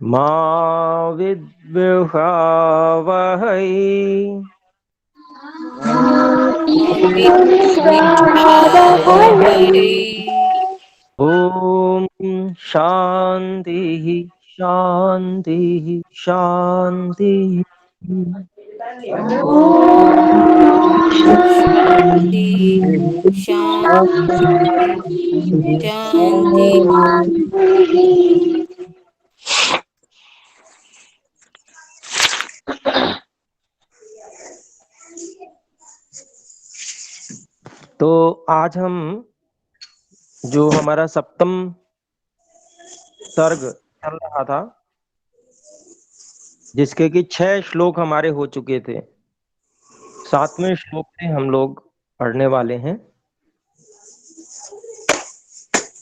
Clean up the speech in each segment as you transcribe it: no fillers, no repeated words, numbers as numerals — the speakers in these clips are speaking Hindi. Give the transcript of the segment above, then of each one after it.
मा विद्विषावहै विद्विषावहै। ॐ शान्तिः शान्तिः शान्तिः। शांति शांति शांति। तो आज हम जो हमारा सप्तम सर्ग चल रहा था, जिसके कि 6 श्लोक हमारे हो चुके थे, 7वें श्लोक से हम लोग पढ़ने वाले हैं।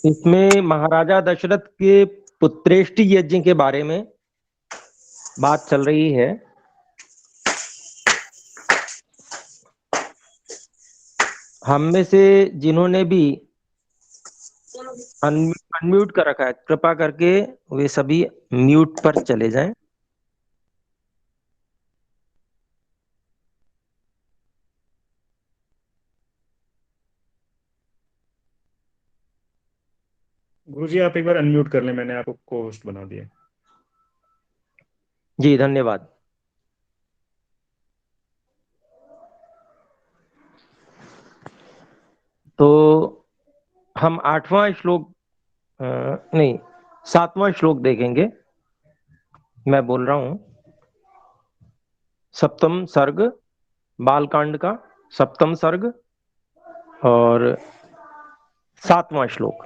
इसमें महाराजा दशरथ के पुत्रेष्टि यज्ञ के बारे में बात चल रही है। हम में से जिन्होंने भी अनम्यूट कर रखा है, कृपा करके वे सभी म्यूट पर चले जाएं। गुरुजी आप एक बार अनम्यूट कर लें, मैंने आपको को होस्ट बना दिया। जी धन्यवाद। तो हम 8वां श्लोक नहीं, 7वां श्लोक देखेंगे। मैं बोल रहा हूं, सप्तम सर्ग, बालकांड का सप्तम सर्ग और 7वां श्लोक।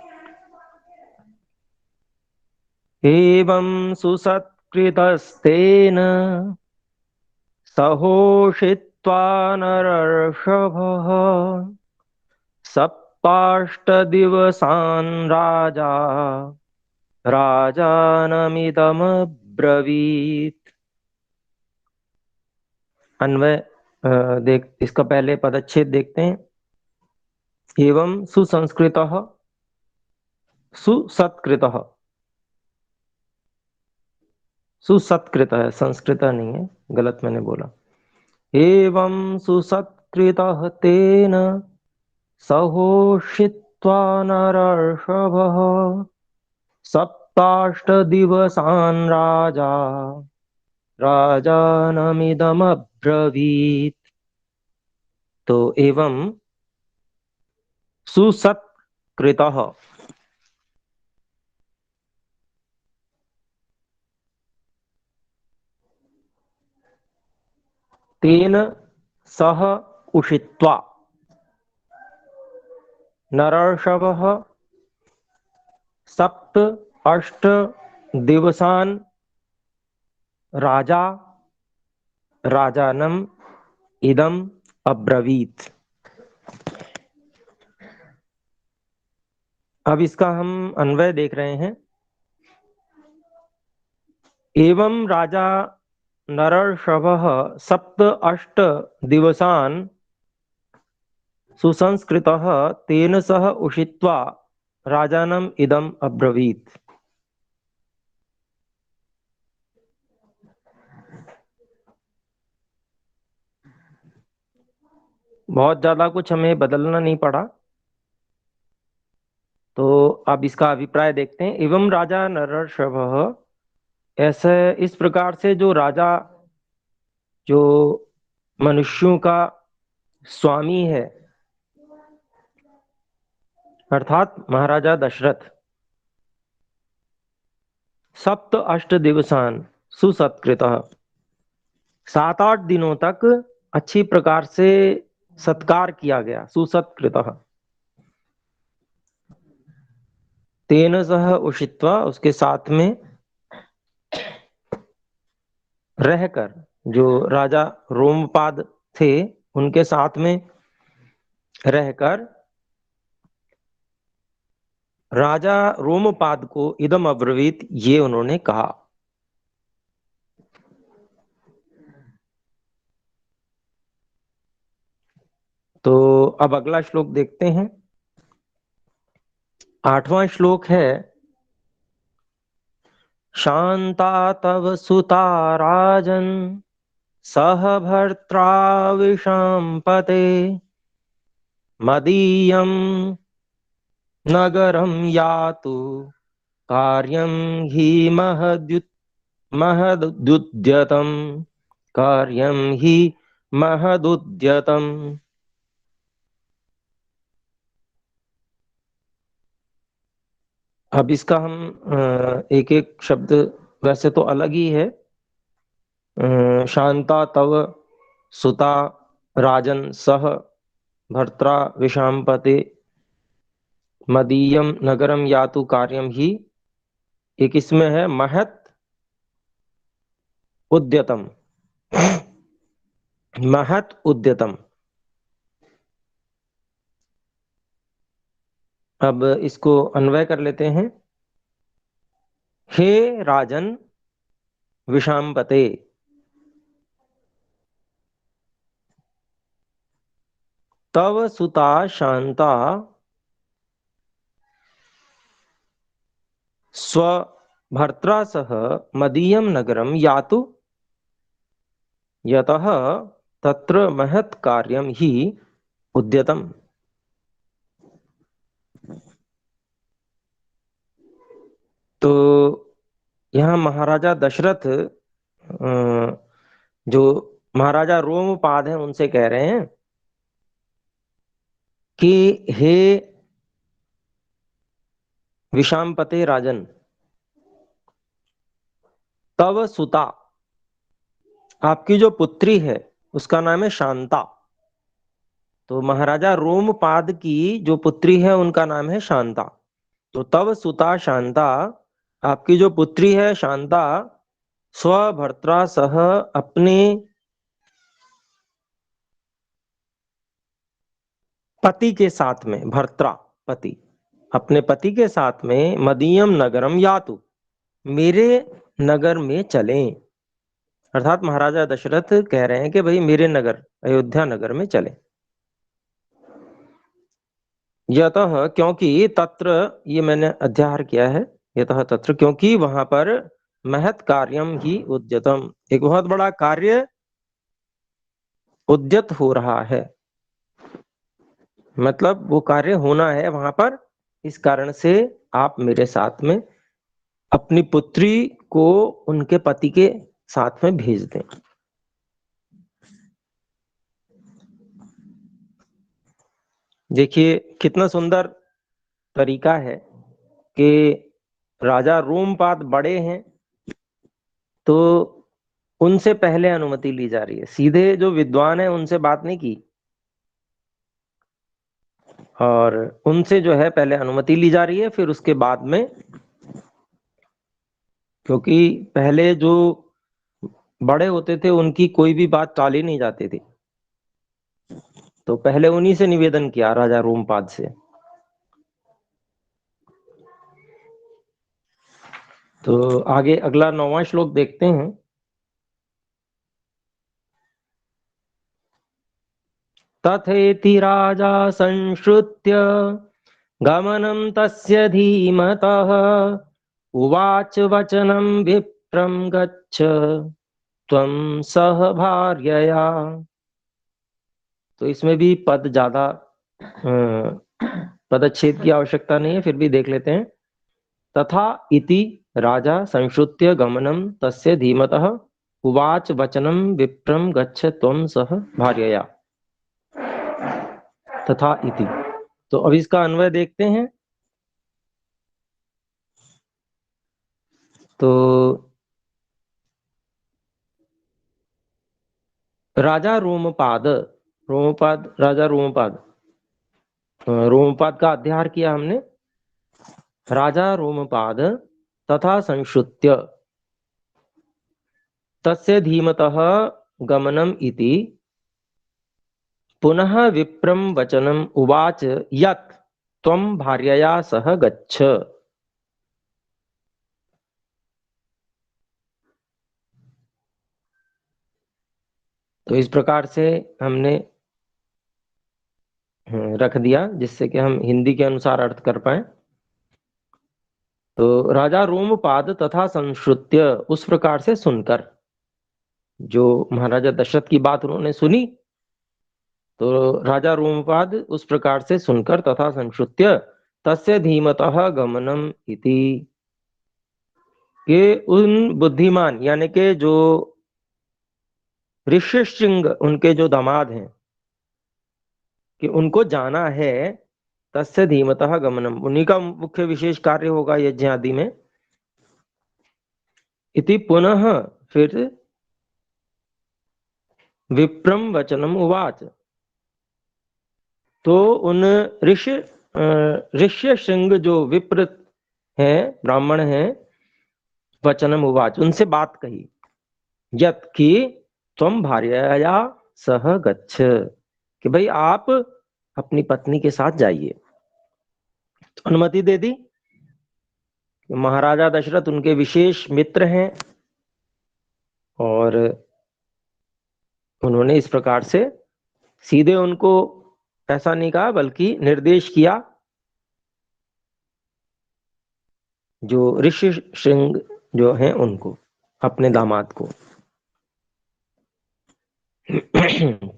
एवं सुसत्कृतस्तेन सहोषित्वा नरर्षभः सप्ताष्टदिवसान् राजा राजानमिदमब्रवीत्। अन्वय देख, इसका पहले पदच्छेद देखते हैं। एवं सुसंस्कृतः, सुसत्कृतः, सुसत्कृतः, संस्कृत नहीं है, गलत मैंने बोला। एवं सुसत्कृतः तेन सहोषित्वा नरर्षभः सप्ताष्टदिवसान् राजा राजानमिदमब्रवीत्। तो एवं सुसत्कृतः, तेन सह उषित्वा नरर्षभः सप्त अष्ट दिवसान् राजा राजानम इदम अब्रवीत। अब इसका हम अन्वय देख रहे हैं। एवं राजा नरर्षभः सप्त अष्ट दिवसान् सुसंस्कृतः तेन सह उषित्वा राजानम इदम अब्रवीत। बहुत ज्यादा कुछ हमें बदलना नहीं पड़ा। तो अब इसका अभिप्राय देखते हैं। एवं राजा नरर्षभः, ऐसे इस प्रकार से जो राजा, जो मनुष्यों का स्वामी है, अर्थात महाराजा दशरथ, सप्त अष्ट दिवसान सुसत्कृतः, 7-8 दिनों तक अच्छी प्रकार से सत्कार किया गया, सुसत्कृतः। तेन सह उषित्वा, उसके साथ में रहकर, जो राजा रोमपाद थे उनके साथ में रहकर राजा रोमपाद को इदम अब्रवीत, ये उन्होंने कहा। तो अब अगला श्लोक देखते हैं। 8वां श्लोक है, शांता तव सुता राजन् सह भर्त्रा विशाम्पते मदीयं नगरं यातु कार्यं हि महदुद्यतम् कार्यं हि महदुद्यतम्। अब इसका हम एक एक शब्द, वैसे तो अलग ही है। शांता तव सुता राजन सह भर्त्रा विशाम्पते मदीयम नगरम यातु कार्यम ही। एक इसमें है महत उद्यतम। महत उद्यतम। अब इसको अन्वय कर लेते हैं। हे राजन विशाम्पते, तव सुता शांता स्वभर्त्रा सह मदीयम नगरम यातु यतः तत्र महत् कार्यम ही उद्यतम। तो यहाँ महाराजा दशरथ जो महाराजा रोमपाद हैं उनसे कह रहे हैं कि हे विशाम्पते राजन, तव सुता, आपकी जो पुत्री है उसका नाम है शांता। तो महाराजा रोमपाद की जो पुत्री है उनका नाम है शांता। तो तव सुता शांता, आपकी जो पुत्री है शांता, स्वभर्त्रा सह, अपने पति के साथ में, भर्त्रा पति, अपने पति के साथ में मदीयम नगरम यातु, मेरे नगर में चलें। अर्थात महाराजा दशरथ कह रहे हैं कि भाई मेरे नगर अयोध्या नगर में चलें। यतः, क्योंकि, तत्र, ये मैंने अध्याहार किया है, यतः तत्र, क्योंकि वहां पर महत् कार्यम ही उद्यतम, एक बहुत बड़ा कार्य उद्यत हो रहा है, मतलब वो कार्य होना है वहां पर, इस कारण से आप मेरे साथ में अपनी पुत्री को उनके पति के साथ में भेज दें। देखिए कितना सुंदर तरीका है कि राजा रोमपाद बड़े हैं तो उनसे पहले अनुमति ली जा रही है, सीधे जो विद्वान है उनसे बात नहीं की, और उनसे जो है पहले अनुमति ली जा रही है, फिर उसके बाद में, क्योंकि पहले जो बड़े होते थे उनकी कोई भी बात टाली नहीं जाती थी, तो पहले उन्हीं से निवेदन किया राजा रोमपाद से। तो आगे अगला 9वां श्लोक देखते हैं। तथेति राजा संश्रुत्य गमनं तस्य धीमतः उवाच वचनं विप्रं गच्छ त्वं सह भार्यया। तो इसमें भी पद ज्यादा पदच्छेद की आवश्यकता नहीं है, फिर भी देख लेते हैं। तथा इति राजा संश्रुत्य गमनं तस्य धीमतः उवाच वचनं विप्रं गच्छ त्वं सह भार्यया। तथा इति, तो अब इसका अन्वय देखते हैं। तो राजा रोमपाद, रोमपाद, राजा रोमपाद, रोमपाद का अध्याहार किया हमने। राजा रोमपाद तथा संश्रुत्य तस्य धीमतः गमनम इति पुनः विप्रम वचनम उवाच यत् त्वं भार्यया सह गच्छ। तो इस प्रकार से हमने रख दिया जिससे कि हम हिंदी के अनुसार अर्थ कर पाए। तो राजा रोमपाद तथा संश्रुत्य, उस प्रकार से सुनकर, जो महाराजा दशरथ की बात उन्होंने सुनी, तो राजा रोमपाद उस प्रकार से सुनकर तथा संश्रुत्य तस्य धीमतः गमनम इति, के उन बुद्धिमान यानी के जो ऋष्यशृंग उनके जो दामाद हैं, कि उनको जाना है, तस्य धीमतः गमनम, उन्हीं का मुख्य विशेष कार्य होगा यज्ञ आदि में, इति पुनः फिर विप्रम वचनम उवाच, तो उन ऋष्य श्रृंग जो विप्र हैं, ब्राह्मण हैं, वचनम उवाच, उनसे बात कही, यत् कि त्वम भार्यया सह गच्छ, कि भाई आप अपनी पत्नी के साथ जाइए। तो अनुमति दे दी। महाराजा दशरथ उनके विशेष मित्र हैं और उन्होंने इस प्रकार से सीधे उनको ऐसा नहीं कहा, बल्कि निर्देश किया, जो ऋषि श्रृंग जो हैं उनको, अपने दामाद को।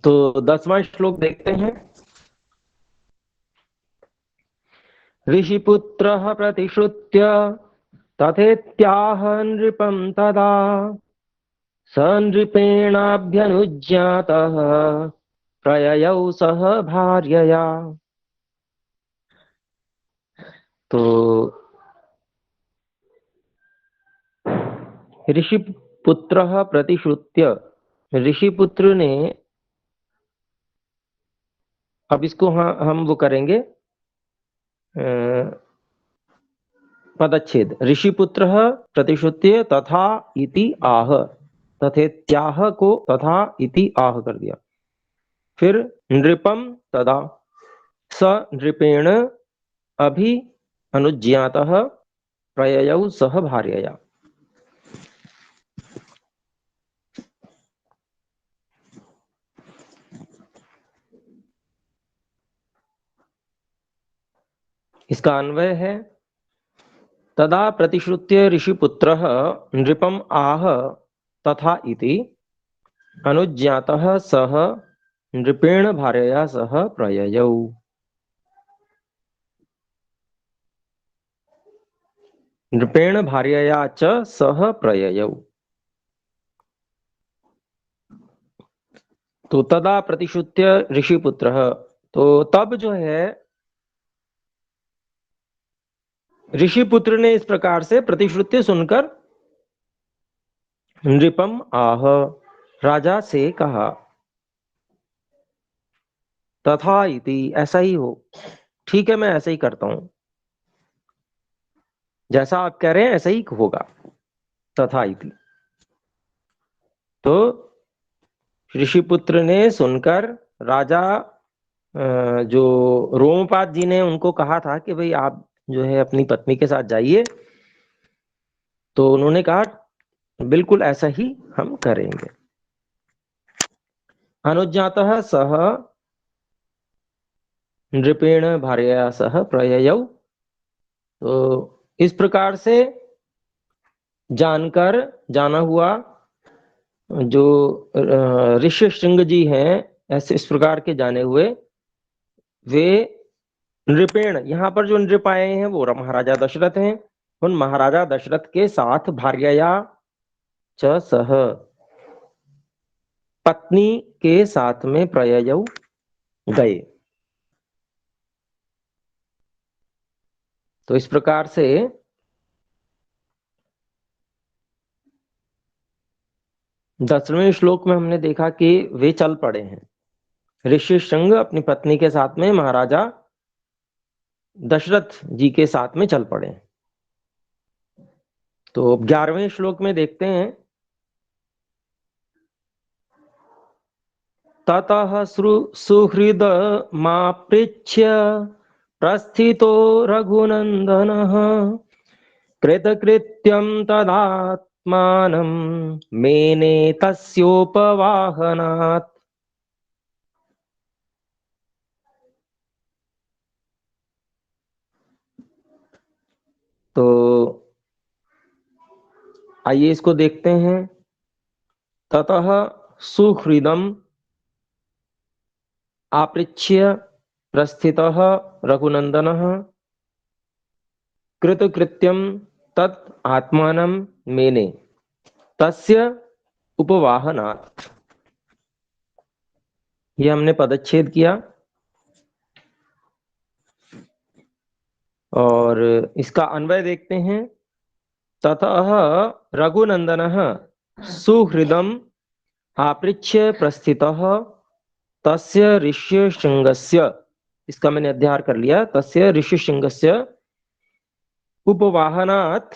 तो 10वां श्लोक देखते हैं। ऋषिपुत्रः प्रतिश्रुत्य तथेत्याह नृपं तदा स नृपेणाभ्यनुज्ञातः प्रययौ सह भार्यया। तो ऋषिपुत्रः प्रतिश्रुत्य, ऋषिपुत्र ने, अब इसको हम वो करेंगे पदच्छेद। ऋषिपुत्रः प्रतिश्रुत्य तथा इति आह, तथेत्याह को तथा इति आह कर दिया। फिर नृपम तदा स नृपेण अभि अनुज्ञातः प्रययौ सह भार्यया। इसका अन्वय है, तदा प्रतिश्रुत्य ऋषिपुत्रः नृपम आह तथा इति अनुज्ञातः सह नृपेण भार्यया सह प्रययौ। नृपेण भार्यया च सह प्रययौ। तो तदा प्रतिश्रुत्य ऋषिपुत्र, तो तब जो है ऋषिपुत्र ने इस प्रकार से प्रतिश्रुत्य सुनकर नृपम आह, राजा से कहा, तथा इति, ऐसा ही हो, ठीक है मैं ऐसा ही करता हूं, जैसा आप कह रहे हैं ऐसा ही होगा, तथा इति। तो ऋषिपुत्र ने सुनकर, राजा जो रोमपाद जी ने उनको कहा था कि भाई आप जो है अपनी पत्नी के साथ जाइए, तो उन्होंने कहा बिल्कुल ऐसा ही हम करेंगे। अनुज्ञातः सह नृपेण भार्यया सह प्रययौ। तो इस प्रकार से जानकर, जाना हुआ, जो ऋषि श्रृंग जी हैं, ऐसे इस प्रकार के जाने हुए, वे नृपेण, यहाँ पर जो नृप आए हैं वो महाराजा दशरथ हैं, उन महाराजा दशरथ के साथ भार्यया च सह, पत्नी के साथ में प्रययौ गए। तो इस प्रकार से 10वें श्लोक में हमने देखा कि वे चल पड़े हैं, ऋषि श्रृंग अपनी पत्नी के साथ में महाराजा दशरथ जी के साथ में चल पड़े हैं। तो 11वें श्लोक में देखते हैं, ततः सुहृद मापृच्छ्य प्रस्थितो रघुनंदनः कृतकृत्यं तदात्मानं मेने तस्योपवाहनात्। तो आइए इसको देखते हैं। ततः सुहृदम आपृच्छ्य प्रस्थितः रघुनंदनः कृतकृत्यं तत् आत्मानं मेने तस्य उपवाहनात्। ये हमने पदच्छेद किया और इसका अन्वय देखते हैं। ततः रघुनंदनः सुहृदम् आपृच्छ्य प्रस्थितः तस्य ऋष्यशृंगस्य, इसका मैंने अध्यार कर लिया, तस्य ऋष्यशृंगस्य उपवाहनात्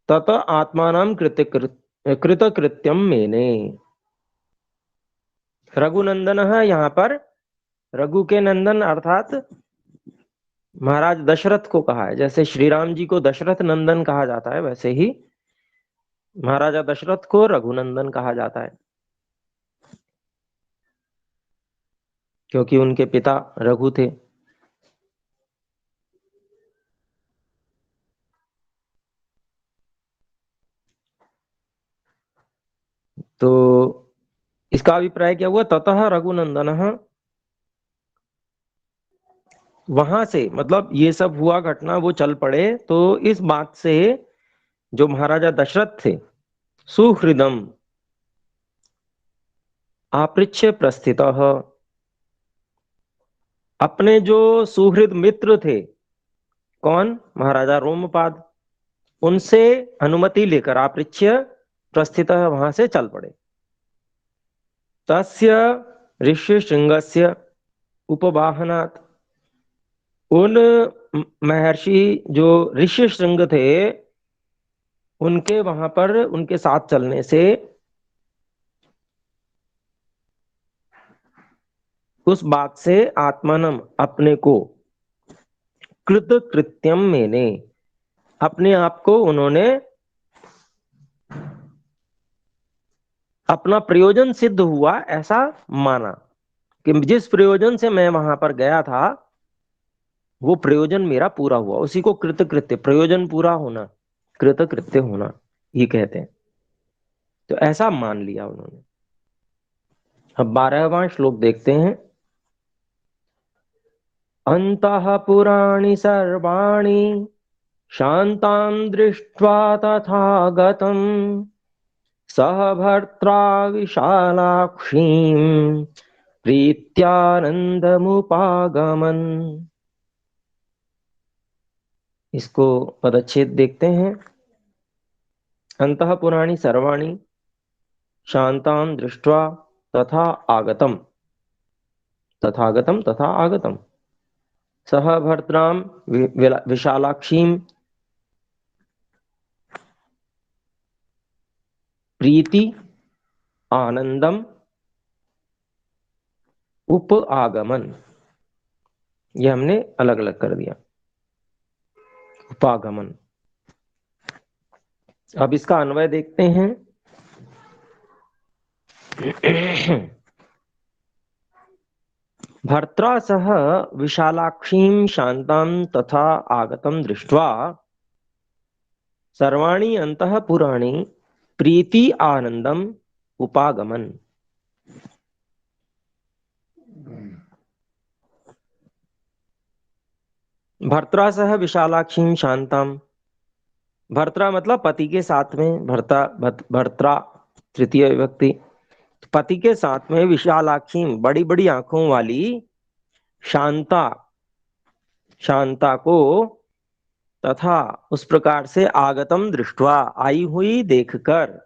तत आत्मानं कृतकृत्यम मेने। रघुनंदनः यहाँ पर रघु के नंदन अर्थात महाराज दशरथ को कहा है। जैसे श्री राम जी को दशरथ नंदन कहा जाता है, वैसे ही महाराजा दशरथ को रघुनंदन कहा जाता है, क्योंकि उनके पिता रघु थे। तो इसका अभिप्राय क्या हुआ? ततः रघुनंदन, वहां से मतलब ये सब हुआ घटना, वो चल पड़े तो इस बात से जो महाराजा दशरथ थे, सुहृदम आपृच्छ प्रस्थित, अपने जो सुहृद मित्र थे, कौन? महाराजा रोमपाद, उनसे अनुमति लेकर आपृच्छ प्रस्थित वहां से चल पड़े। तस्य ऋषि श्रृंगस्य उपवाहनात्, उन महर्षि जो ऋषि श्रृंग थे उनके वहां पर उनके साथ चलने से उस बात से आत्मानम अपने को, कृत कृत्यम मैंने अपने आप को उन्होंने अपना प्रयोजन सिद्ध हुआ ऐसा माना कि जिस प्रयोजन से मैं वहां पर गया था वो प्रयोजन मेरा पूरा हुआ। उसी को कृतकृत्य, प्रयोजन पूरा होना, कृतकृत्य होना ये कहते हैं। तो ऐसा मान लिया उन्होंने। अब 12वां श्लोक देखते हैं। अंतः पुराणि सर्वाणि शान्तां दृष्ट्वा तथागतं सह भर्त्रा विशालाक्षीं प्रीत्यानंदमुपागमन्। इसको पदच्छेद देखते हैं। अंतः पुराणि सर्वाणि शान्तां दृष्ट्वा तथा आगतम, तथागतम तथा आगतम, सह भर्त्रां विशालाक्षीं प्रीति आनंदम उप आगमन। ये हमने अलग अलग कर दिया, उपागमन। अब इसका अन्वय देखते हैं। भर्त्रा सह विशालाक्षीं शान्तां तथा आगतं दृष्ट्वा सर्वाणि अंतः पुराणि प्रीति आनंदम उपागमन। भर्त्रा सह विशालाक्षीं शांताम, भर्त्रा मतलब पति के साथ में, भर्त्रा तृतीय विभक्ति, पति के साथ में विशालाक्षी बड़ी बड़ी आंखों वाली शांता, शांता को तथा उस प्रकार से आगतम दृष्टवा आई हुई देखकर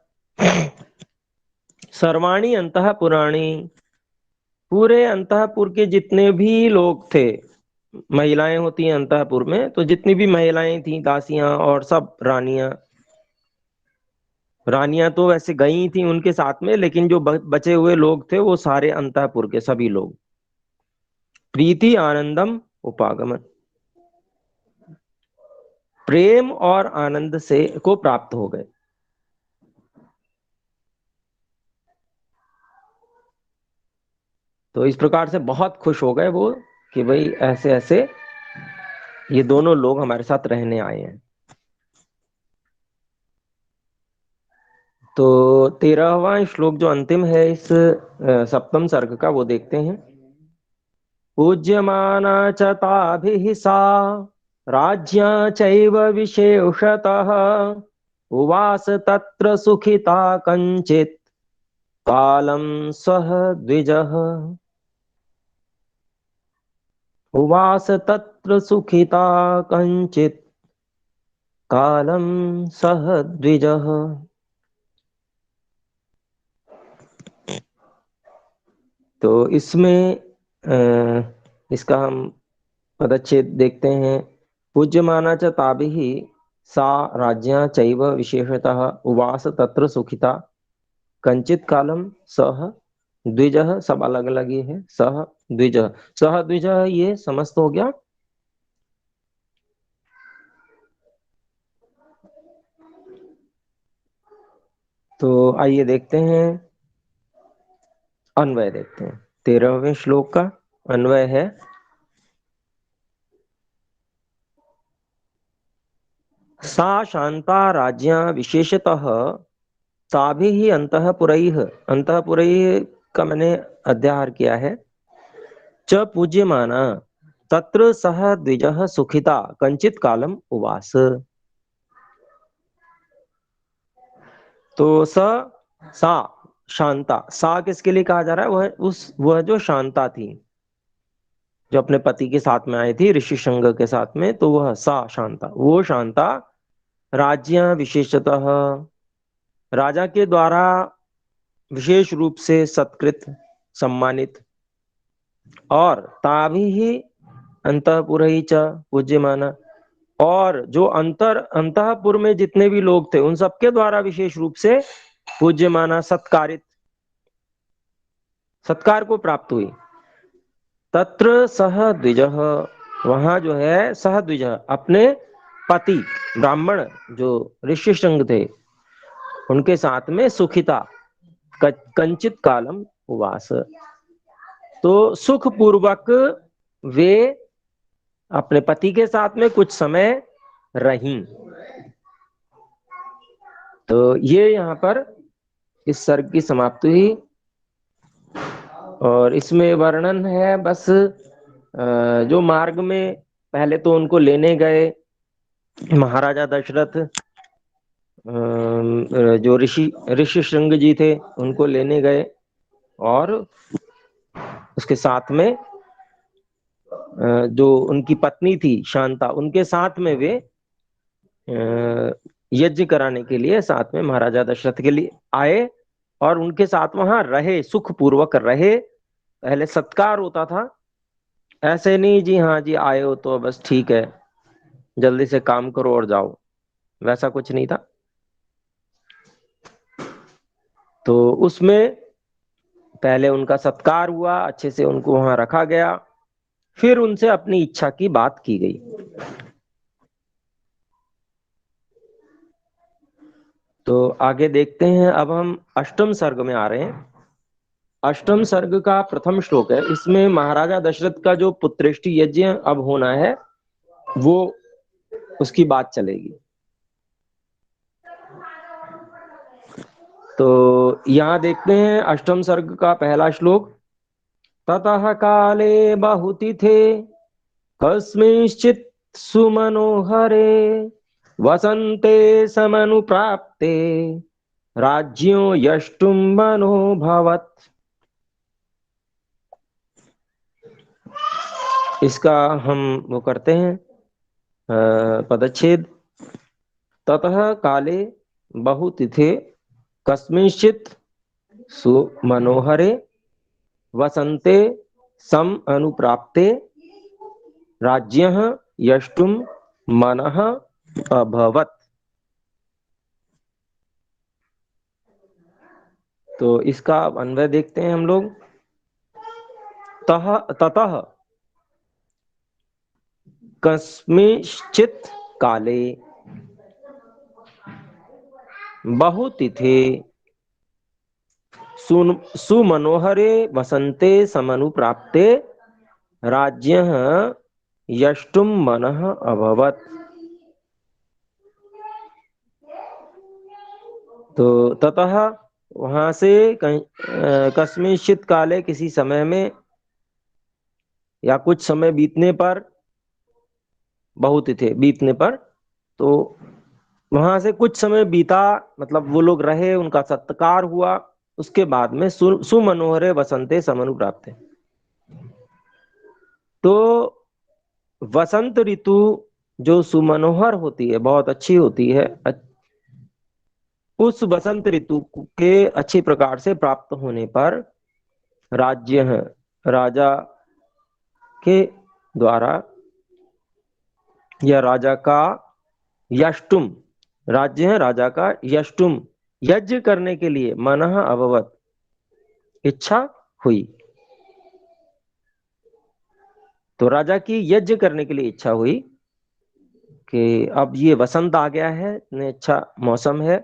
सर्वाणी अंतः पुराणी, पूरे अंतःपुर के जितने भी लोग थे, महिलाएं होती हैं अंतःपुर में, तो जितनी भी महिलाएं थी, दासियां और सब रानियां, रानियां तो वैसे गई थी उनके साथ में, लेकिन जो बचे हुए लोग थे वो सारे अंतःपुर के सभी लोग प्रीति आनंदम उपागमन, प्रेम और आनंद से को प्राप्त हो गए। तो इस प्रकार से बहुत खुश हो गए वो कि भाई ऐसे ऐसे ये दोनों लोग हमारे साथ रहने आए हैं। तो 13वां श्लोक जो अंतिम है इस सप्तम सर्ग का, वो देखते हैं। पूज्यमाना च ताभिः सा राज्ञा चैव विशेषतः उवास तत्र सुखिता कञ्चित् कालं सह द्विजः। उवास तत्र सुखिता कञ्चित् कालं सह द्विजः। तो इसमें इसका हम पदच्छेद देखते हैं। पूज्यमाना च ताभिः सा राज्ञा चैव विशेषतः उवास तत्र सुखिता कंचित कालम सह द्विजः। सब अलग अलग ये है। सह द्विजः, सह द्विजः ये समस्त हो गया। तो आइए देखते हैं, अन्वय देखते हैं। 13वें श्लोक का अन्वय है। सा शांता राज्ञा विशेषतः ताभिः अंतःपुरैः। अंतःपुरैः का मैंने अध्याहार किया है। च पूज्यमाना तत्र सह द्विजः सुखिता कंचित कालम उवास। तो सा शांता, सा किसके लिए कहा जा रहा है? वह जो शांता थी, जो अपने पति के साथ में आई थी ऋषि शृंग के साथ में, तो वह सा शांता, वो शांता राज्य विशेषतः राजा के द्वारा विशेष रूप से सत्कृत सम्मानित, और ताभी ही अंतपुर ही च पूज्यमाना, और जो अंतपुर में जितने भी लोग थे उन सबके द्वारा विशेष रूप से पूज्यमाना, सत्कारित, सत्कार को प्राप्त हुई। तत्र सह द्विजः, वहां जो है सह द्विजः अपने पति ब्राह्मण जो ऋषि शृंग थे उनके साथ में सुखिता कंचित कालम उवास। तो सुख पूर्वक वे अपने पति के साथ में कुछ समय रहीं। तो ये यहाँ पर इस सर्ग की समाप्ति हुई, और इसमें वर्णन है बस जो मार्ग में पहले तो उनको लेने गए महाराजा दशरथ, जो ऋषि शृंग जी थे उनको लेने गए, और उसके साथ में जो उनकी पत्नी थी शांता, उनके साथ में वे यज्ञ कराने के लिए साथ में महाराजा दशरथ के लिए आए, और उनके साथ वहां रहे, सुख पूर्वक रहे। पहले सत्कार होता था, ऐसे नहीं जी हाँ जी आए हो तो बस ठीक है जल्दी से काम करो और जाओ, वैसा कुछ नहीं था। तो उसमें पहले उनका सत्कार हुआ, अच्छे से उनको वहां रखा गया, फिर उनसे अपनी इच्छा की बात की गई। तो आगे देखते हैं। अब हम अष्टम सर्ग में आ रहे हैं। अष्टम सर्ग का प्रथम श्लोक है। इसमें महाराजा दशरथ का जो पुत्रेष्टि यज्ञ अब होना है वो उसकी बात चलेगी। तो यहां देखते हैं अष्टम सर्ग का पहला श्लोक। ततः काले बहुतिथे कस्मिंश्चित् सुमनोहरे वसन्ते समनुप्राप्ते राज्ञो यष्टुं मनोभवत्। इसका हम वो करते हैं पदच्छेद। ततः काले बहुतिथे कस्मिंश्चित् सुमनोहरे वसन्ते सम अनुप्राप्ते राज्यः यष्टुं मनः अभवत्। तो इसका अन्वय देखते हैं हम लोग। ततः कस्मिंश्चित् काले बहुतिथे सुमनोहरे वसन्ते समनुप्राप्ते राज्यः यष्टुं मनः अभवत्। तो ततः वहां से कहीं कस्मिंश्चित् काले किसी समय में या कुछ समय बीतने पर, बहुत थे बीतने पर, तो वहां से कुछ समय बीता, मतलब वो लोग रहे, उनका सत्कार हुआ। उसके बाद में सुमनोहरे वसंते समनु प्राप्त। तो वसंत ऋतु जो सुमनोहर होती है, बहुत अच्छी होती है, उस वसंत ऋतु के अच्छी प्रकार से प्राप्त होने पर राज्य है राजा के द्वारा, या राजा का यष्टुम, राज्य है राजा का यष्टुम, यज्ञ करने के लिए मनः अभवत, इच्छा हुई। तो राजा की यज्ञ करने के लिए इच्छा हुई कि अब ये वसंत आ गया है, इतने अच्छा मौसम है,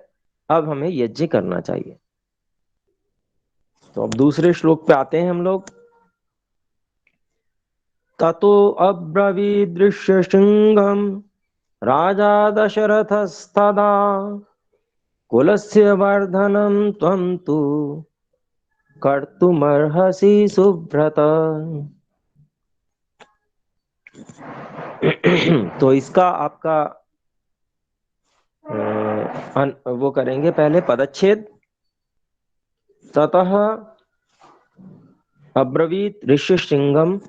अब हमें यज्ञ करना चाहिए। तो अब दूसरे श्लोक पे आते हैं हम लोग। ततो अब्रवीदृश्य सिंहम राजा दशरथस्तदा कुलस्य वर्धनम त्वं तु कर्तुमर्हसि सुब्रत। तो इसका आपका वो करेंगे पहले पदच्छेद। ततः अब्रवीत ऋष्यशृंगम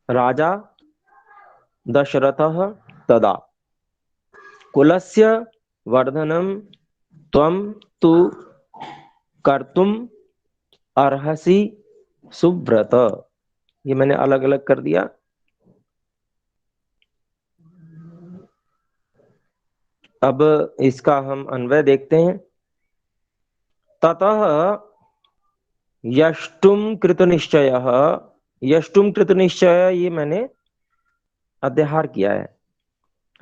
राजा दशरथः तदा कुलस्य वर्धनम त्वं तु कर्तुम अर्हसि सुब्रत। ये मैंने अलग अलग कर दिया। अब इसका हम अन्वय देखते हैं। ततः यष्टुम कृत निश्चय, यष्टुम कृत निश्चय ये मैंने अध्याहार किया है।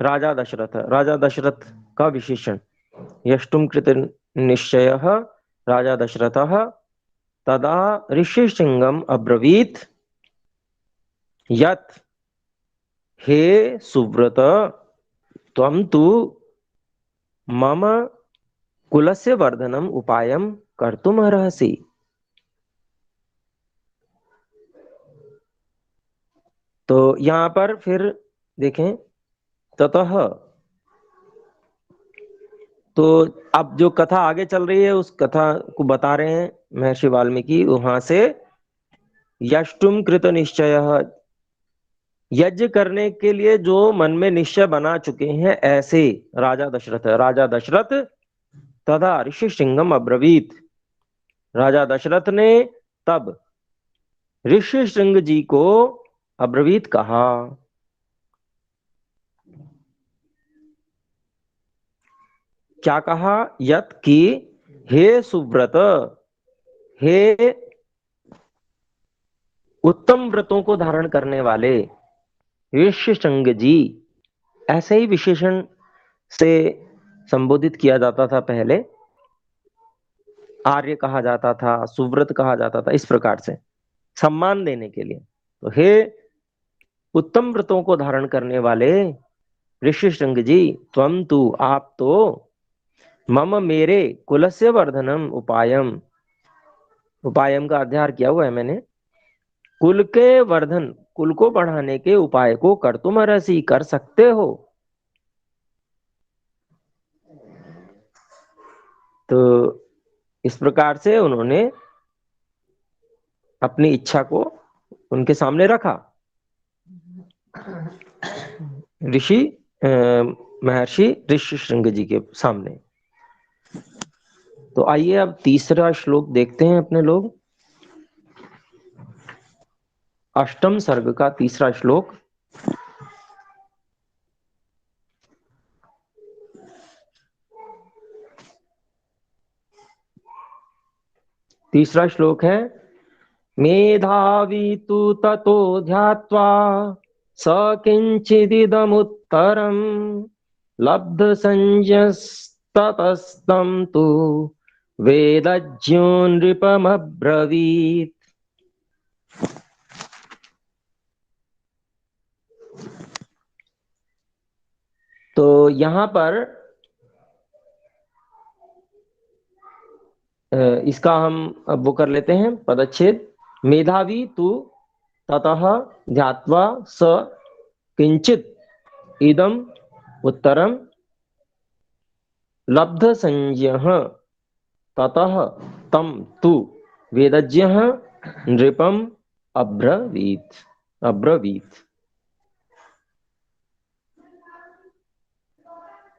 राजा दशरथ, राजा दशरथ का विशेषण यष्टुम कृत निश्चय राजा दशरथ। तदा ऋष्यशृंगम अब्रवीत यत् हे सुव्रत त्वं तु मम कुलस्य वर्धनम उपायम कर्तुम अर्हसि। तो यहां पर फिर देखें, ततः, तो अब जो कथा आगे चल रही है उस कथा को बता रहे हैं महर्षि वाल्मीकि। वहां से यष्टुम कृत निश्चय, यज्ञ करने के लिए जो मन में निश्चय बना चुके हैं ऐसे राजा दशरथ तथा ऋषि सिंहम अब्रवीत, राजा दशरथ ने तब ऋषि सिंह जी को अब्रवीत कहा। क्या कहा? यत की हे सुव्रत, हे उत्तम व्रतों को धारण करने वाले ऋष्यशृंग जी, ऐसे ही विशेषण से संबोधित किया जाता था पहले। आर्य कहा जाता था, सुव्रत कहा जाता था, इस प्रकार से सम्मान देने के लिए। तो हे उत्तम व्रतों को धारण करने वाले ऋष्यशृंग जी, त्वम तु आप तो मम मेरे कुलस्य वर्धनम उपायम, उपायम का अध्यार किया हुआ है मैंने, कुल के वर्धन, कुल को बढ़ाने के उपाय को कर तुम रसी, कर सकते हो। तो इस प्रकार से उन्होंने अपनी इच्छा को उनके सामने रखा, ऋषि महर्षि ऋषि श्रृंग जी के सामने। तो आइए अब तीसरा श्लोक देखते हैं अपने लोग। अष्टम सर्ग का तीसरा श्लोक। तीसरा श्लोक है, मेधावी तु ततो ध्यात्वा स किंचिदिदमुत्तरम् लब्ध संजस्ततस्तं तु वेदज्ञो नृपमब्रवीत्। तो यहां पर इसका हम अब वो कर लेते हैं पदच्छेद। मेधावी तु ततः ध्यात्वा स किंचित इदम उत्तरम लब्ध संज्ञः ततः तम तु वेदज्ञः नृपम अब्रवीत अब्रवीत।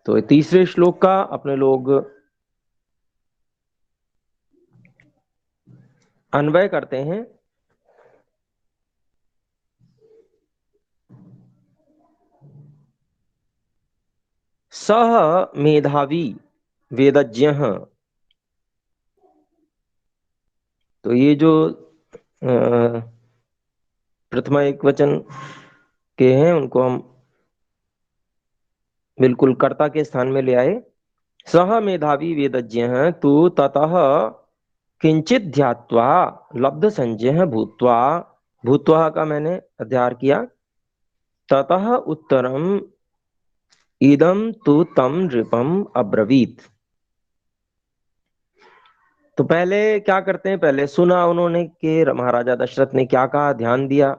तो तीसरे श्लोक का अपने लोग अन्वय करते हैं। सह मेधावी वेदज्ञः। तो ये जो प्रथमा एक वचन के हैं उनको हम बिल्कुल कर्ता के स्थान में ले आए। सह मेधावी वेदज्ञः तु ततः किंचित ध्यात्वा लब्ध संज्ञः भूत्वा। भूत्वा का मैंने अध्यार किया। ततः उत्तरम इदम तु तम नृपम अब्रवीत। तो पहले क्या करते हैं, पहले सुना उन्होंने कि महाराजा दशरथ ने क्या कहा, ध्यान दिया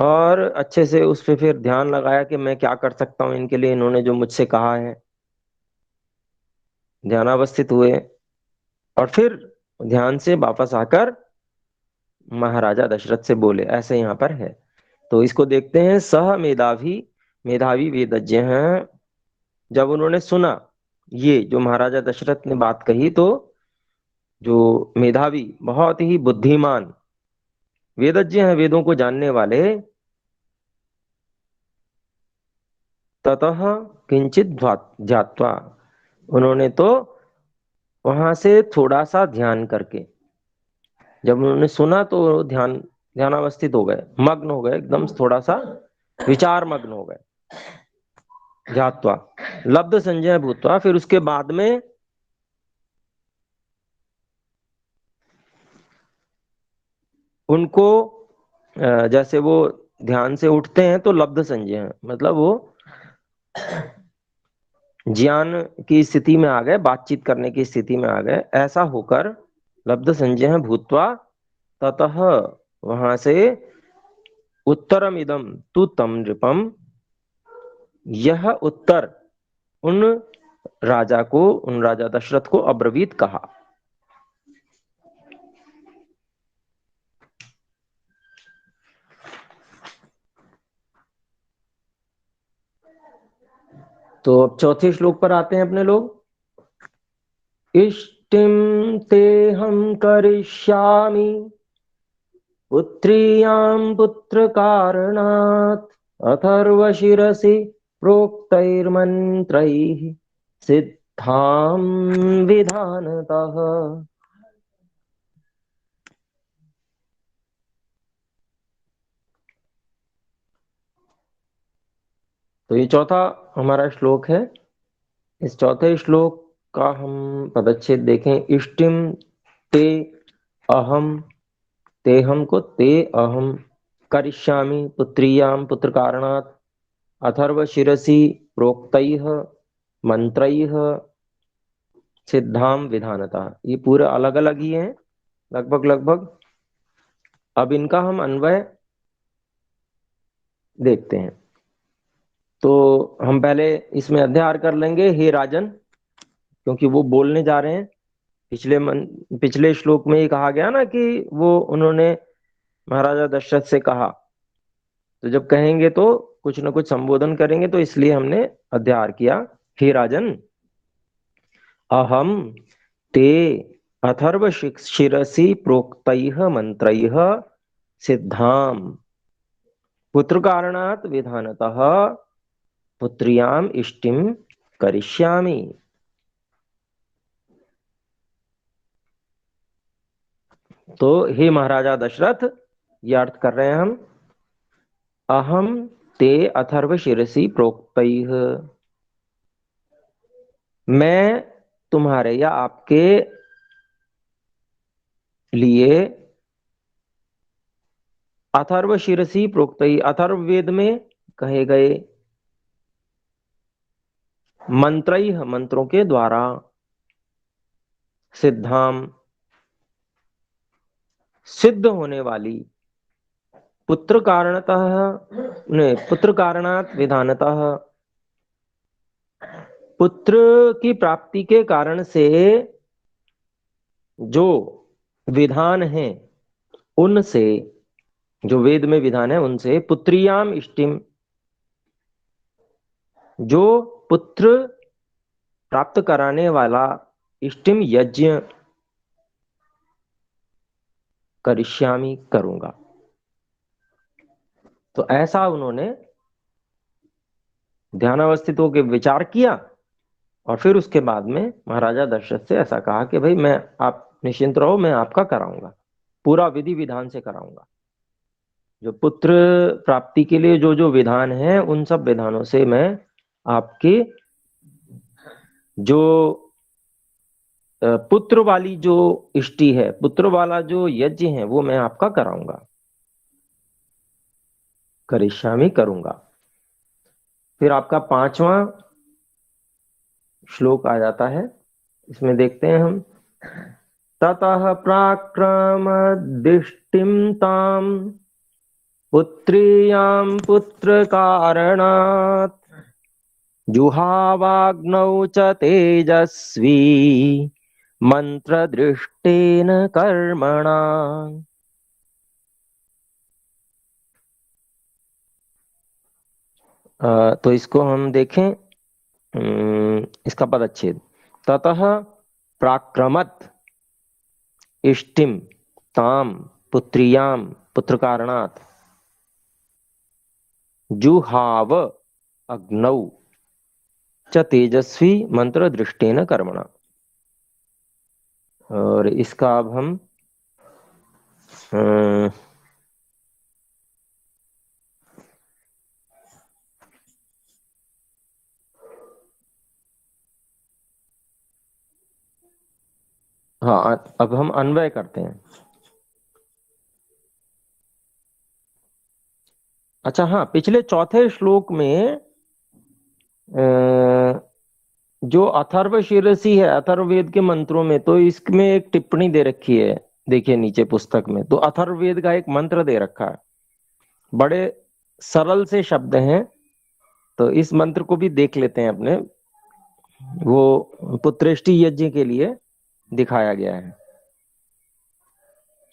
और अच्छे से उस पे फिर ध्यान लगाया कि मैं क्या कर सकता हूं इनके लिए, इन्होंने जो मुझसे कहा है। ध्यानावस्थित हुए और फिर ध्यान से वापस आकर महाराजा दशरथ से बोले, ऐसे यहां पर है। तो इसको देखते हैं। सह मेधावी मेधावी वेदज्ञ हैं। जब उन्होंने सुना ये जो महाराजा दशरथ ने बात कही, तो जो मेधावी बहुत ही बुद्धिमान वेदज्ञ हैं, वेदों को जानने वाले, ततः किंचित ध्यात्वा, उन्होंने तो वहां से थोड़ा सा ध्यान करके, जब उन्होंने सुना तो ध्यानावस्थित हो गए, मग्न हो गए, एकदम थोड़ा सा विचार मग्न हो गए। ध्यात्वा लब्ध संजय भूतवा, फिर उसके बाद में उनको जैसे वो ध्यान से उठते हैं तो लब्ध संजय, मतलब वो ज्ञान की स्थिति में आ गए, बातचीत करने की स्थिति में आ गए। ऐसा होकर लब्ध संजय भूतवा ततः, वहां से उत्तरम इदम तु तम नृपम, यह उत्तर उन राजा को, उन राजा दशरथ को अब्रवीत कहा। तो अब चौथे श्लोक पर आते हैं अपने लोग। इष्टिम ते हम करिष्यामि पुत्र्यां पुत्र कारणात् अथर्वशिरसि प्रोक्तैर्मन्त्रैः सिद्धां विधानतः। तो ये चौथा हमारा श्लोक है। इस चौथे श्लोक का हम पदच्छेद देखें। इष्टिम ते अहम, ते हमको ते अहम करिष्यामि पुत्र्यां पुत्र कारणात् अथर्व शिरसि प्रोक्तैः मंत्रैः सिद्धाम विधानता। ये पूरे अलग अलग ही हैं लगभग लगभग। अब इनका हम अन्वय देखते हैं। तो हम पहले इसमें अध्याय कर लेंगे, हे राजन, क्योंकि वो बोलने जा रहे हैं। पिछले श्लोक में ही कहा गया ना कि वो उन्होंने महाराजा दशरथ से कहा, तो जब कहेंगे तो कुछ ना कुछ संबोधन करेंगे, तो इसलिए हमने अध्याय किया। हे राजन, अहम ते अथर्व शिरसि प्रोक्तैः मंत्रैः सिद्धाम पुत्र कारणात् विधानतः पुत्र्याम इष्टिम करिष्यामि। तो हे महाराजा दशरथ, ये अर्थ कर रहे हैं हम। अहम ते अथर्व शिरसि प्रोक्तैः, मैं तुम्हारे या आपके लिए अथर्व शिरसि प्रोक्तैः, अथर्व वेद में कहे गए मंत्रैः, मंत्रों के द्वारा, सिद्धाम, सिद्ध होने वाली, पुत्र कारणतः, नहीं, पुत्र कारणात विधानतः, पुत्र की प्राप्ति के कारण से जो विधान है उनसे, जो वेद में विधान है उनसे, पुत्रियाम इष्टिम, जो पुत्र प्राप्त कराने वाला इष्टिम यज्ञ करिष्यामि, करूंगा। तो ऐसा उन्होंने ध्यानावस्थित होकर विचार किया और फिर उसके बाद में महाराजा दशरथ से ऐसा कहा कि भाई मैं, आप निश्चिंत रहो, मैं आपका कराऊंगा, पूरा विधि विधान से कराऊंगा। जो पुत्र प्राप्ति के लिए जो जो विधान है उन सब विधानों से मैं आपके जो पुत्र वाली जो इष्टि है, पुत्र वाला जो यज्ञ है, वो मैं आपका कराऊंगा, करिष्यामि, करूंगा। फिर आपका 5वां श्लोक आ जाता है, इसमें देखते हैं हम। ततः प्राक्रमदिष्टिं ताम पुत्रियां पुत्र कारणात् जुहावाग्नौ च तेजस्वी मंत्रदृष्टेन कर्मणा। तो इसको हम देखें, इसका पदच्छेद। ततः प्राक्रमत इष्टिम ताम पुत्रियां पुत्र कारणात् जुहाव अग्नौ च तेजस्वी मंत्र दृष्टेन कर्मणा। और इसका अब हम हाँ, अब हम अन्वय करते हैं। अच्छा, हाँ, पिछले चौथे श्लोक में जो अथर्वशीरसी है, अथर्ववेद के मंत्रों में, तो इसमें एक टिप्पणी दे रखी है, देखिए नीचे पुस्तक में, तो अथर्ववेद का एक मंत्र दे रखा है, बड़े सरल से शब्द हैं, तो इस मंत्र को भी देख लेते हैं अपने। वो पुत्रेष्टि यज्ञ के लिए दिखाया गया है।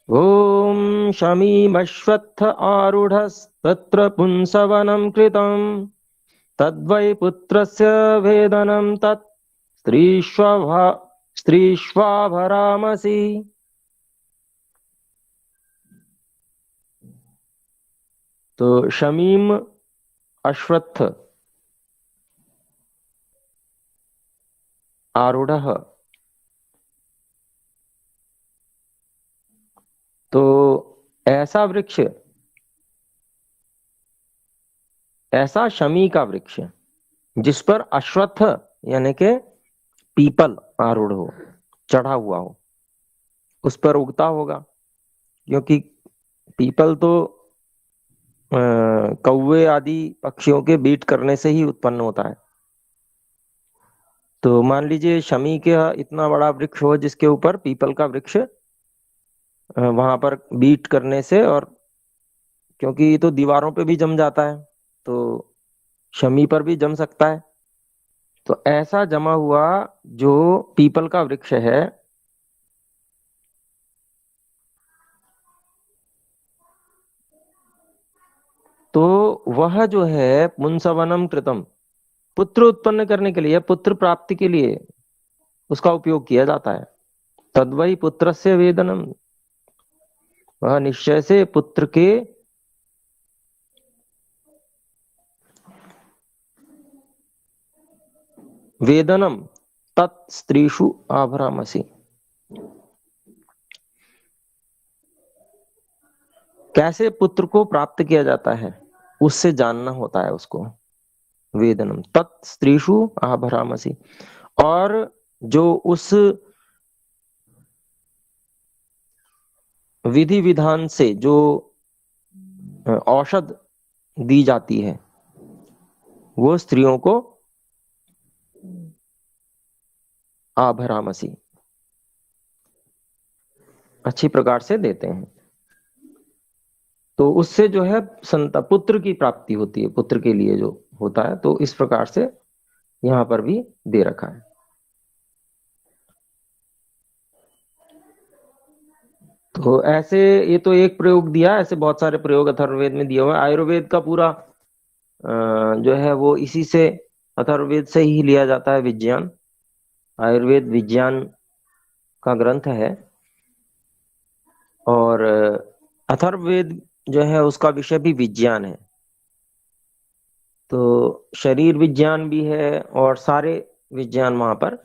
ओम शमीमश्वत्थ आरूढ़स्तत्र पुंसवनं कृतं तद्वै पुत्रस्य वेदनं तत् स्त्रीष्वाभरामसि। तो शमीम अश्वत्थ आरूढ़, तो ऐसा वृक्ष, ऐसा शमी का वृक्ष जिस पर अश्वत्थ यानी के पीपल आरूढ़ हो, चढ़ा हुआ हो, उस पर उगता होगा, क्योंकि पीपल तो कौवे आदि पक्षियों के बीट करने से ही उत्पन्न होता है। तो मान लीजिए शमी का इतना बड़ा वृक्ष हो जिसके ऊपर पीपल का वृक्ष वहां पर बीट करने से, और क्योंकि ये तो दीवारों पे भी जम जाता है तो शमी पर भी जम सकता है, तो ऐसा जमा हुआ जो पीपल का वृक्ष है, तो वह जो है पुंसवनम कृतम, पुत्र उत्पन्न करने के लिए, पुत्र प्राप्ति के लिए उसका उपयोग किया जाता है। तद्वै पुत्रस्य वेदनम, वह निश्चय से पुत्र के वेदनम तत् स्त्रीषु आभरामसि, कैसे पुत्र को प्राप्त किया जाता है उससे जानना होता है उसको। वेदनम तत् स्त्रीषु आभरामसि, और जो उस विधि विधान से जो औषध दी जाती है वो स्त्रियों को आभरामसि, अच्छी प्रकार से देते हैं। तो उससे जो है पुत्र की प्राप्ति होती है, पुत्र के लिए जो होता है। तो इस प्रकार से यहाँ पर भी दे रखा है। तो ऐसे ये तो एक प्रयोग दिया, ऐसे बहुत सारे प्रयोग अथर्ववेद में दिया हुआ है। आयुर्वेद का पूरा जो है वो इसी से, अथर्ववेद से ही लिया जाता है विज्ञान। आयुर्वेद विज्ञान का ग्रंथ है। और अथर्ववेद जो है उसका विषय भी विज्ञान है। तो शरीर विज्ञान भी है और सारे विज्ञान वहां पर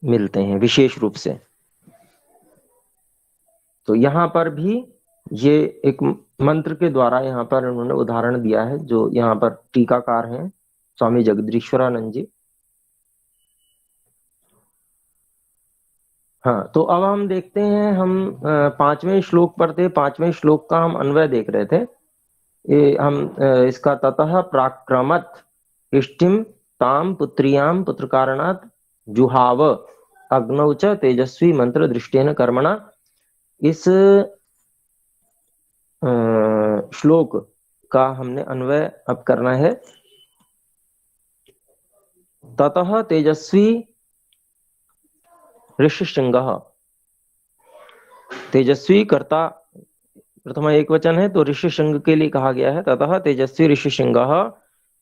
मिलते हैं विशेष रूप से। तो यहाँ पर भी ये एक मंत्र के द्वारा यहाँ पर उन्होंने उदाहरण दिया है, जो यहाँ पर टीकाकार हैं स्वामी जगदीश्वरानंद जी। हाँ, तो अब हम देखते हैं, हम पांचवें श्लोक पर थे। पांचवें श्लोक का हम अन्वय देख रहे थे। ये हम इसका ततः प्राक्रमत इष्टिम ताम पुत्रियाम पुत्र कारणात जुहाव अग्नौ च तेजस्वी मंत्र दृष्टेन कर्मणा, इस श्लोक का हमने अन्वय अब करना है। ततः तेजस्वी ऋषिशृंगः, तेजस्वी कर्ता प्रथमा एक वचन है, तो ऋषिशृंग के लिए कहा गया है। ततः तेजस्वी ऋषिशृंगः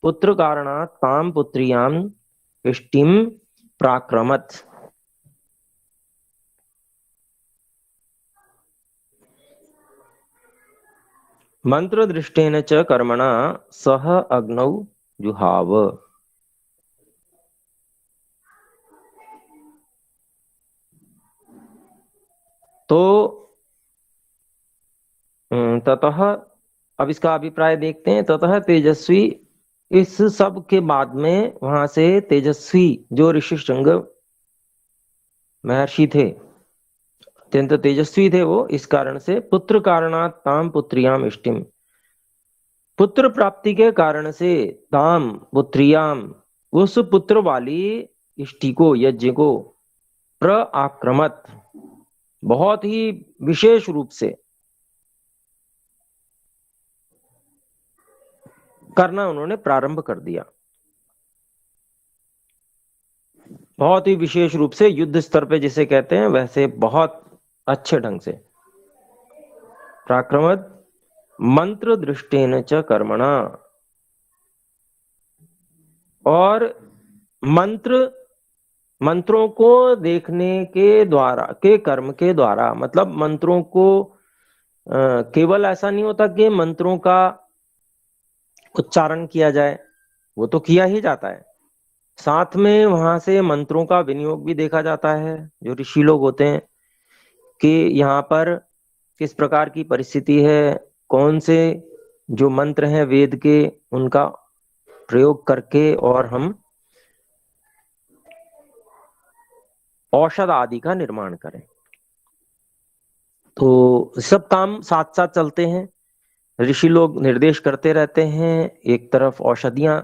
पुत्र कारणात् ताम पुत्रियाम इष्टिम प्राक्रमत्। मंत्र दृष्टेन च कर्मणा सह अग्नौ जुहाव। तो ततः, अब इसका अभिप्राय देखते हैं। ततः तेजस्वी, इस सब के बाद में वहां से तेजस्वी जो ऋषिशृंग महर्षि थे, अत्यंत तेजस्वी थे वो, इस कारण से पुत्र कारणात् ताम पुत्रियाम इष्टिम, पुत्र प्राप्ति के कारण से ताम पुत्रियाम, उस पुत्र वाली इष्टि को, यज्ञ को, प्रआक्रमत, बहुत ही विशेष रूप से करना उन्होंने प्रारंभ कर दिया। बहुत ही विशेष रूप से, युद्ध स्तर पे जिसे कहते हैं, वैसे बहुत अच्छे ढंग से। प्राक्रमत मंत्र दृष्टेन च कर्मणा, और मंत्रों को देखने के द्वारा, के कर्म के द्वारा, मतलब मंत्रों को केवल ऐसा नहीं होता कि मंत्रों का उच्चारण किया जाए, वो तो किया ही जाता है, साथ में वहां से मंत्रों का विनियोग भी देखा जाता है। जो ऋषि लोग होते हैं कि यहाँ पर किस प्रकार की परिस्थिति है, कौन से जो मंत्र हैं वेद के, उनका प्रयोग करके और हम औषध आदि का निर्माण करें। तो सब काम साथ साथ चलते हैं, ऋषि लोग निर्देश करते रहते हैं। एक तरफ औषधियां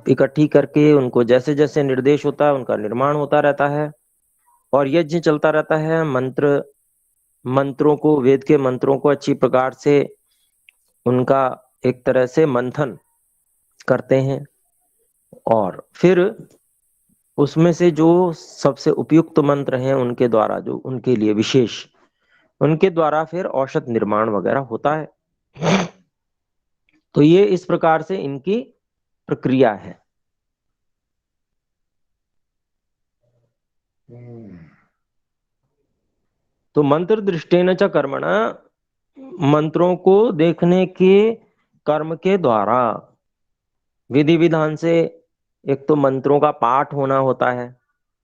इकट्ठी करके उनको जैसे जैसे निर्देश होता है उनका निर्माण होता रहता है, और यज्ञ चलता रहता है। मंत्रों को, वेद के मंत्रों को अच्छी प्रकार से उनका एक तरह से मंथन करते हैं, और फिर उसमें से जो सबसे उपयुक्त मंत्र हैं उनके द्वारा, जो उनके लिए विशेष, उनके द्वारा फिर औषध निर्माण वगैरह होता है। तो ये इस प्रकार से इनकी प्रक्रिया है। तो मंत्र दृष्टेन च कर्मणा, मंत्रों को देखने के कर्म के द्वारा, विधि विधान से। एक तो मंत्रों का पाठ होना होता है,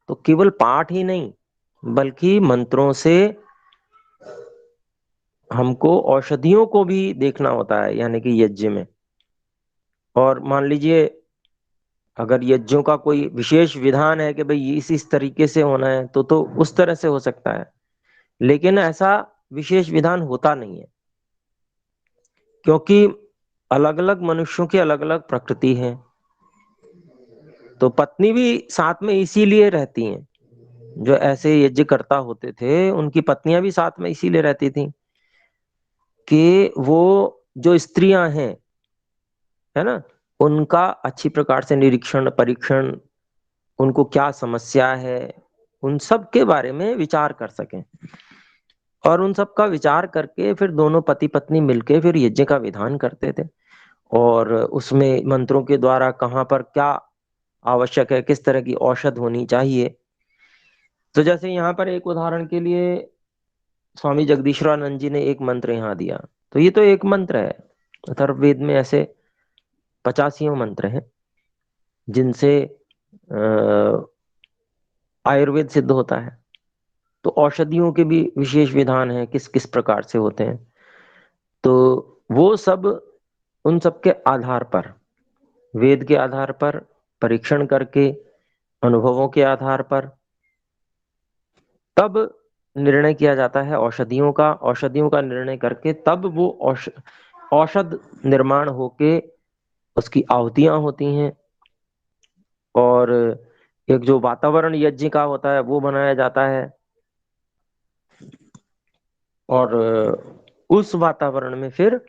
तो केवल पाठ ही नहीं बल्कि मंत्रों से हमको औषधियों को भी देखना होता है, यानी कि यज्ञ में। और मान लीजिए अगर यज्ञों का कोई विशेष विधान है कि भाई इस तरीके से होना है, तो उस तरह से हो सकता है, लेकिन ऐसा विशेष विधान होता नहीं है, क्योंकि अलग अलग मनुष्यों की अलग अलग प्रकृति है। तो पत्नी भी साथ में इसीलिए रहती हैं जो ऐसे यज्ञ करता होते थे उनकी पत्नियां भी साथ में इसीलिए रहती थी कि वो जो स्त्रियां हैं, है ना, उनका अच्छी प्रकार से निरीक्षण परीक्षण, उनको क्या समस्या है, उन सब के बारे में विचार कर सकें, और उन सब का विचार करके फिर दोनों पति पत्नी मिलके फिर यज्ञ का विधान करते थे। और उसमें मंत्रों के द्वारा कहाँ पर क्या आवश्यक है, किस तरह की औषध होनी चाहिए। तो जैसे यहाँ पर एक उदाहरण के लिए स्वामी जगदीश्वरानंद जी ने एक मंत्र यहाँ दिया, तो ये तो एक मंत्र है। अथर्ववेद में ऐसे 85 मंत्र हैं जिनसे आयुर्वेद सिद्ध होता है। तो औषधियों के भी विशेष विधान हैं, किस किस प्रकार से होते हैं। तो वो सब, उन सब के आधार पर, वेद के आधार पर, परीक्षण करके, अनुभवों के आधार पर, तब निर्णय किया जाता है औषधियों का। औषधियों का निर्णय करके तब वो औषध निर्माण होके उसकी आहुतियां होती हैं, और एक जो वातावरण यज्ञ का होता है वो बनाया जाता है, और उस वातावरण में फिर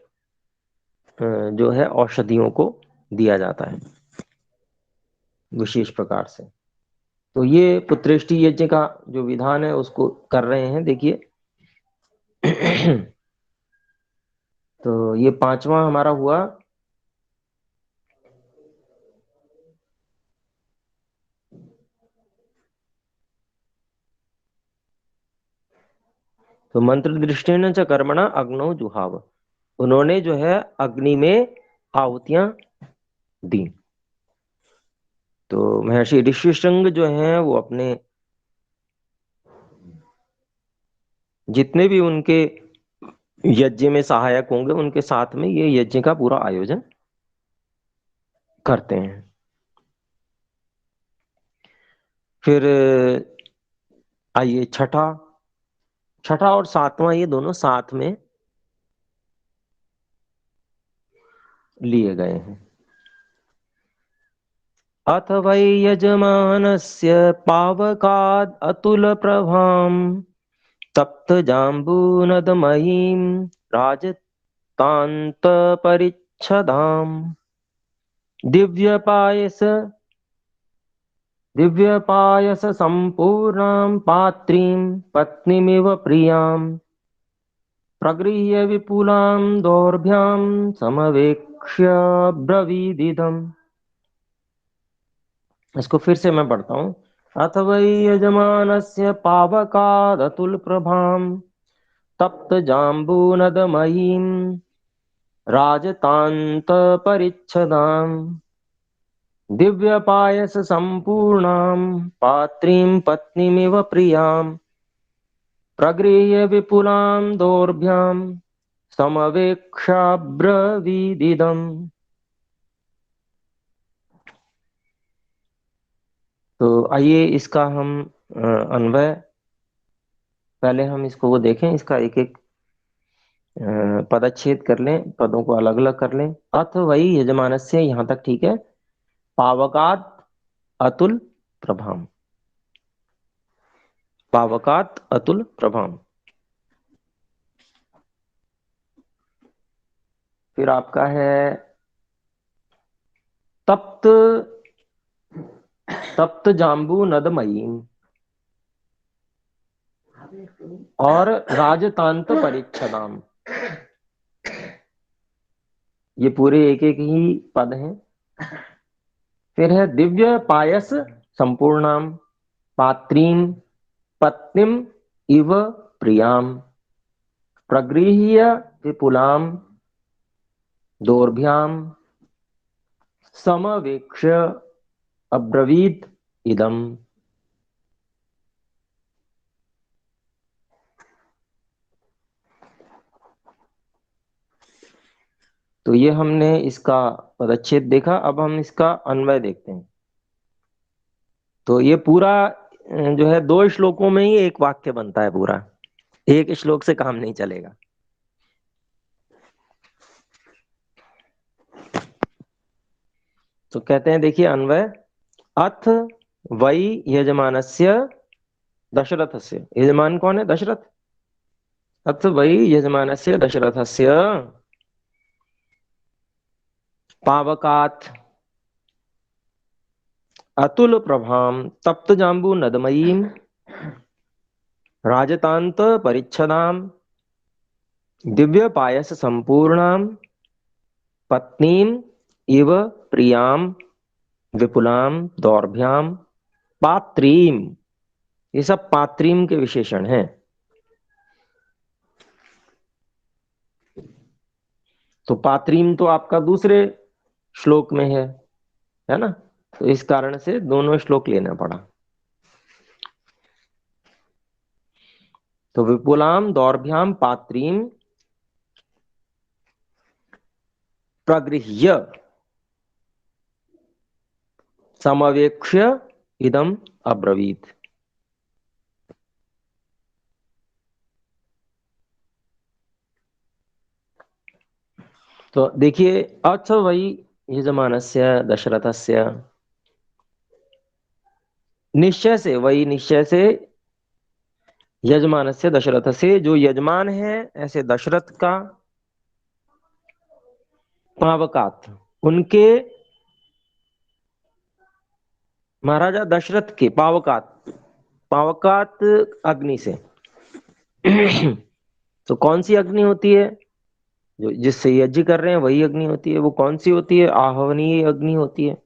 जो है औषधियों को दिया जाता है विशेष प्रकार से। तो ये पुत्रेष्टि यज्ञ का जो विधान है उसको कर रहे हैं, देखिए। तो ये पांचवा हमारा हुआ। तो मंत्र दृष्टेन च कर्मणा अग्नौ जुहाव, उन्होंने जो है अग्नि में आहुतियां दी। तो महर्षि ऋष्यशृंग जो हैं वो अपने जितने भी उनके यज्ञ में सहायक होंगे उनके साथ में ये यज्ञ का पूरा आयोजन करते हैं। फिर आइए छठा, छठा और सातवां ये दोनों साथ में लिए गए हैं। अथ वै यजमानस्य पावकाद् अतुल प्रभाम तप्त जाम्बूनदमयीं राजतान्त परिच्छदाम दिव्यपायस दिव्यपायस संपूर्णां पात्रीं पत्नीमिव प्रियां प्रगृह्य विपुलां दौर्भ्यां समवेक्ष्य ब्रवीदिदम्। इसको फिर से मैं पढ़ता हूँ। अथ वै यजमानस्य पावकादतुल प्रभां तप्त जाम्बूनदमयीं राजतान्त परिच्छदां दिव्यपायस संपूर्णां पात्रीं पत्नीमिव प्रियां प्रगृह्य विपुलां दौर्भ्यां समवेक्षाब्रवीदिदम्। तो आइए इसका हम अन्वय, पहले हम इसको वो देखें, इसका एक एक पदच्छेद कर लें, पदों को अलग अलग कर लें। अथ वही यजमानस्य, यहां तक ठीक है। पावकात अतुल प्रभाम, पावकात अतुल प्रभाम। फिर आपका है तप्त, तप्त जाम्बू नदमयी और राजतांत परिच्छदाम। ये पूरे एक एक ही पद हैं। फिर है दिव्य पायस संपूर्णाम पात्रीं पत्नीम इव प्रियाम प्रगृह्य विपुलां दोर्भ्यां समवेक्ष्य अब्रवीत इदम। तो ये हमने इसका पदच्छेद देखा, अब हम इसका अन्वय देखते हैं। तो ये पूरा जो है 2 श्लोकों में ही एक वाक्य बनता है पूरा, एक श्लोक से काम नहीं चलेगा। तो कहते हैं, देखिए अन्वय। अथ वै यजमानस्य दशरथस्य, यजमान कौन है? दशरथ। अथ वै यजमानस्य दशरथस्य पावकात् अतुल प्रभाम तप्त जाम्बू नदमयीम राजतांत परिच्छदाम दिव्य पायस संपूर्णाम पत्नीम इव प्रियाम विपुलाम दौर्भ्याम पात्रीम। ये सब पात्रीम के विशेषण हैं। तो पात्रीम तो आपका दूसरे श्लोक में है ना? तो इस कारण से दोनों श्लोक लेना पड़ा। तो विपुलाम दौर्भ्याम पात्रीम प्रगृह्य समवेक्ष्य इदम अब्रवीत। तो देखिए, अथ वही यजमानस्य दशरथस्य, निश्चय से, वही निश्चय से, यजमानस्य दशरथ से, जो यजमान है ऐसे दशरथ का, पावकात, उनके, महाराजा दशरथ के पावकात, पावकात अग्नि से। तो कौन सी अग्नि होती है? जो जिससे यज्ञ कर रहे हैं वही अग्नि होती है। वो कौन सी होती है? आहवनीय अग्नि होती है,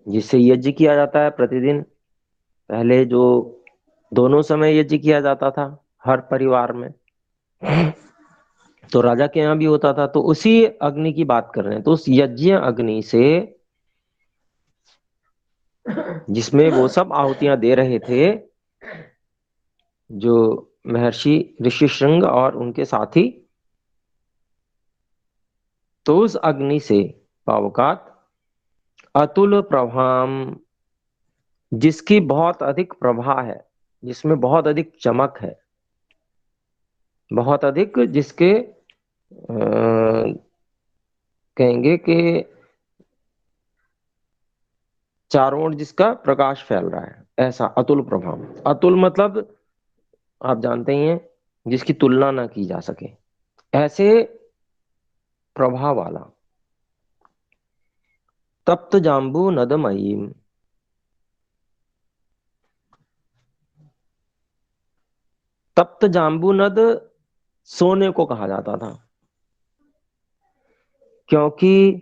जिससे यज्ञ किया जाता है प्रतिदिन। पहले जो दोनों समय यज्ञ किया जाता था हर परिवार में, तो राजा के यहाँ भी होता था। तो उसी अग्नि की बात कर रहे हैं। तो उस यज्ञ अग्नि से, जिसमें वो सब आहुतियां दे रहे थे, जो महर्षि ऋषि श्रृंग और उनके साथी, तो उस अग्नि से पावकात अतुल प्रभाम, जिसकी बहुत अधिक प्रभा है, जिसमें बहुत अधिक चमक है, बहुत अधिक, जिसके कहेंगे कि चारों ओर जिसका प्रकाश फैल रहा है, ऐसा अतुल प्रभाव। अतुल मतलब आप जानते ही हैं, जिसकी तुलना ना की जा सके, ऐसे प्रभाव वाला। तप्त जाम्बू नदमयीम, तप्त जाम्बू नद सोने को कहा जाता था, क्योंकि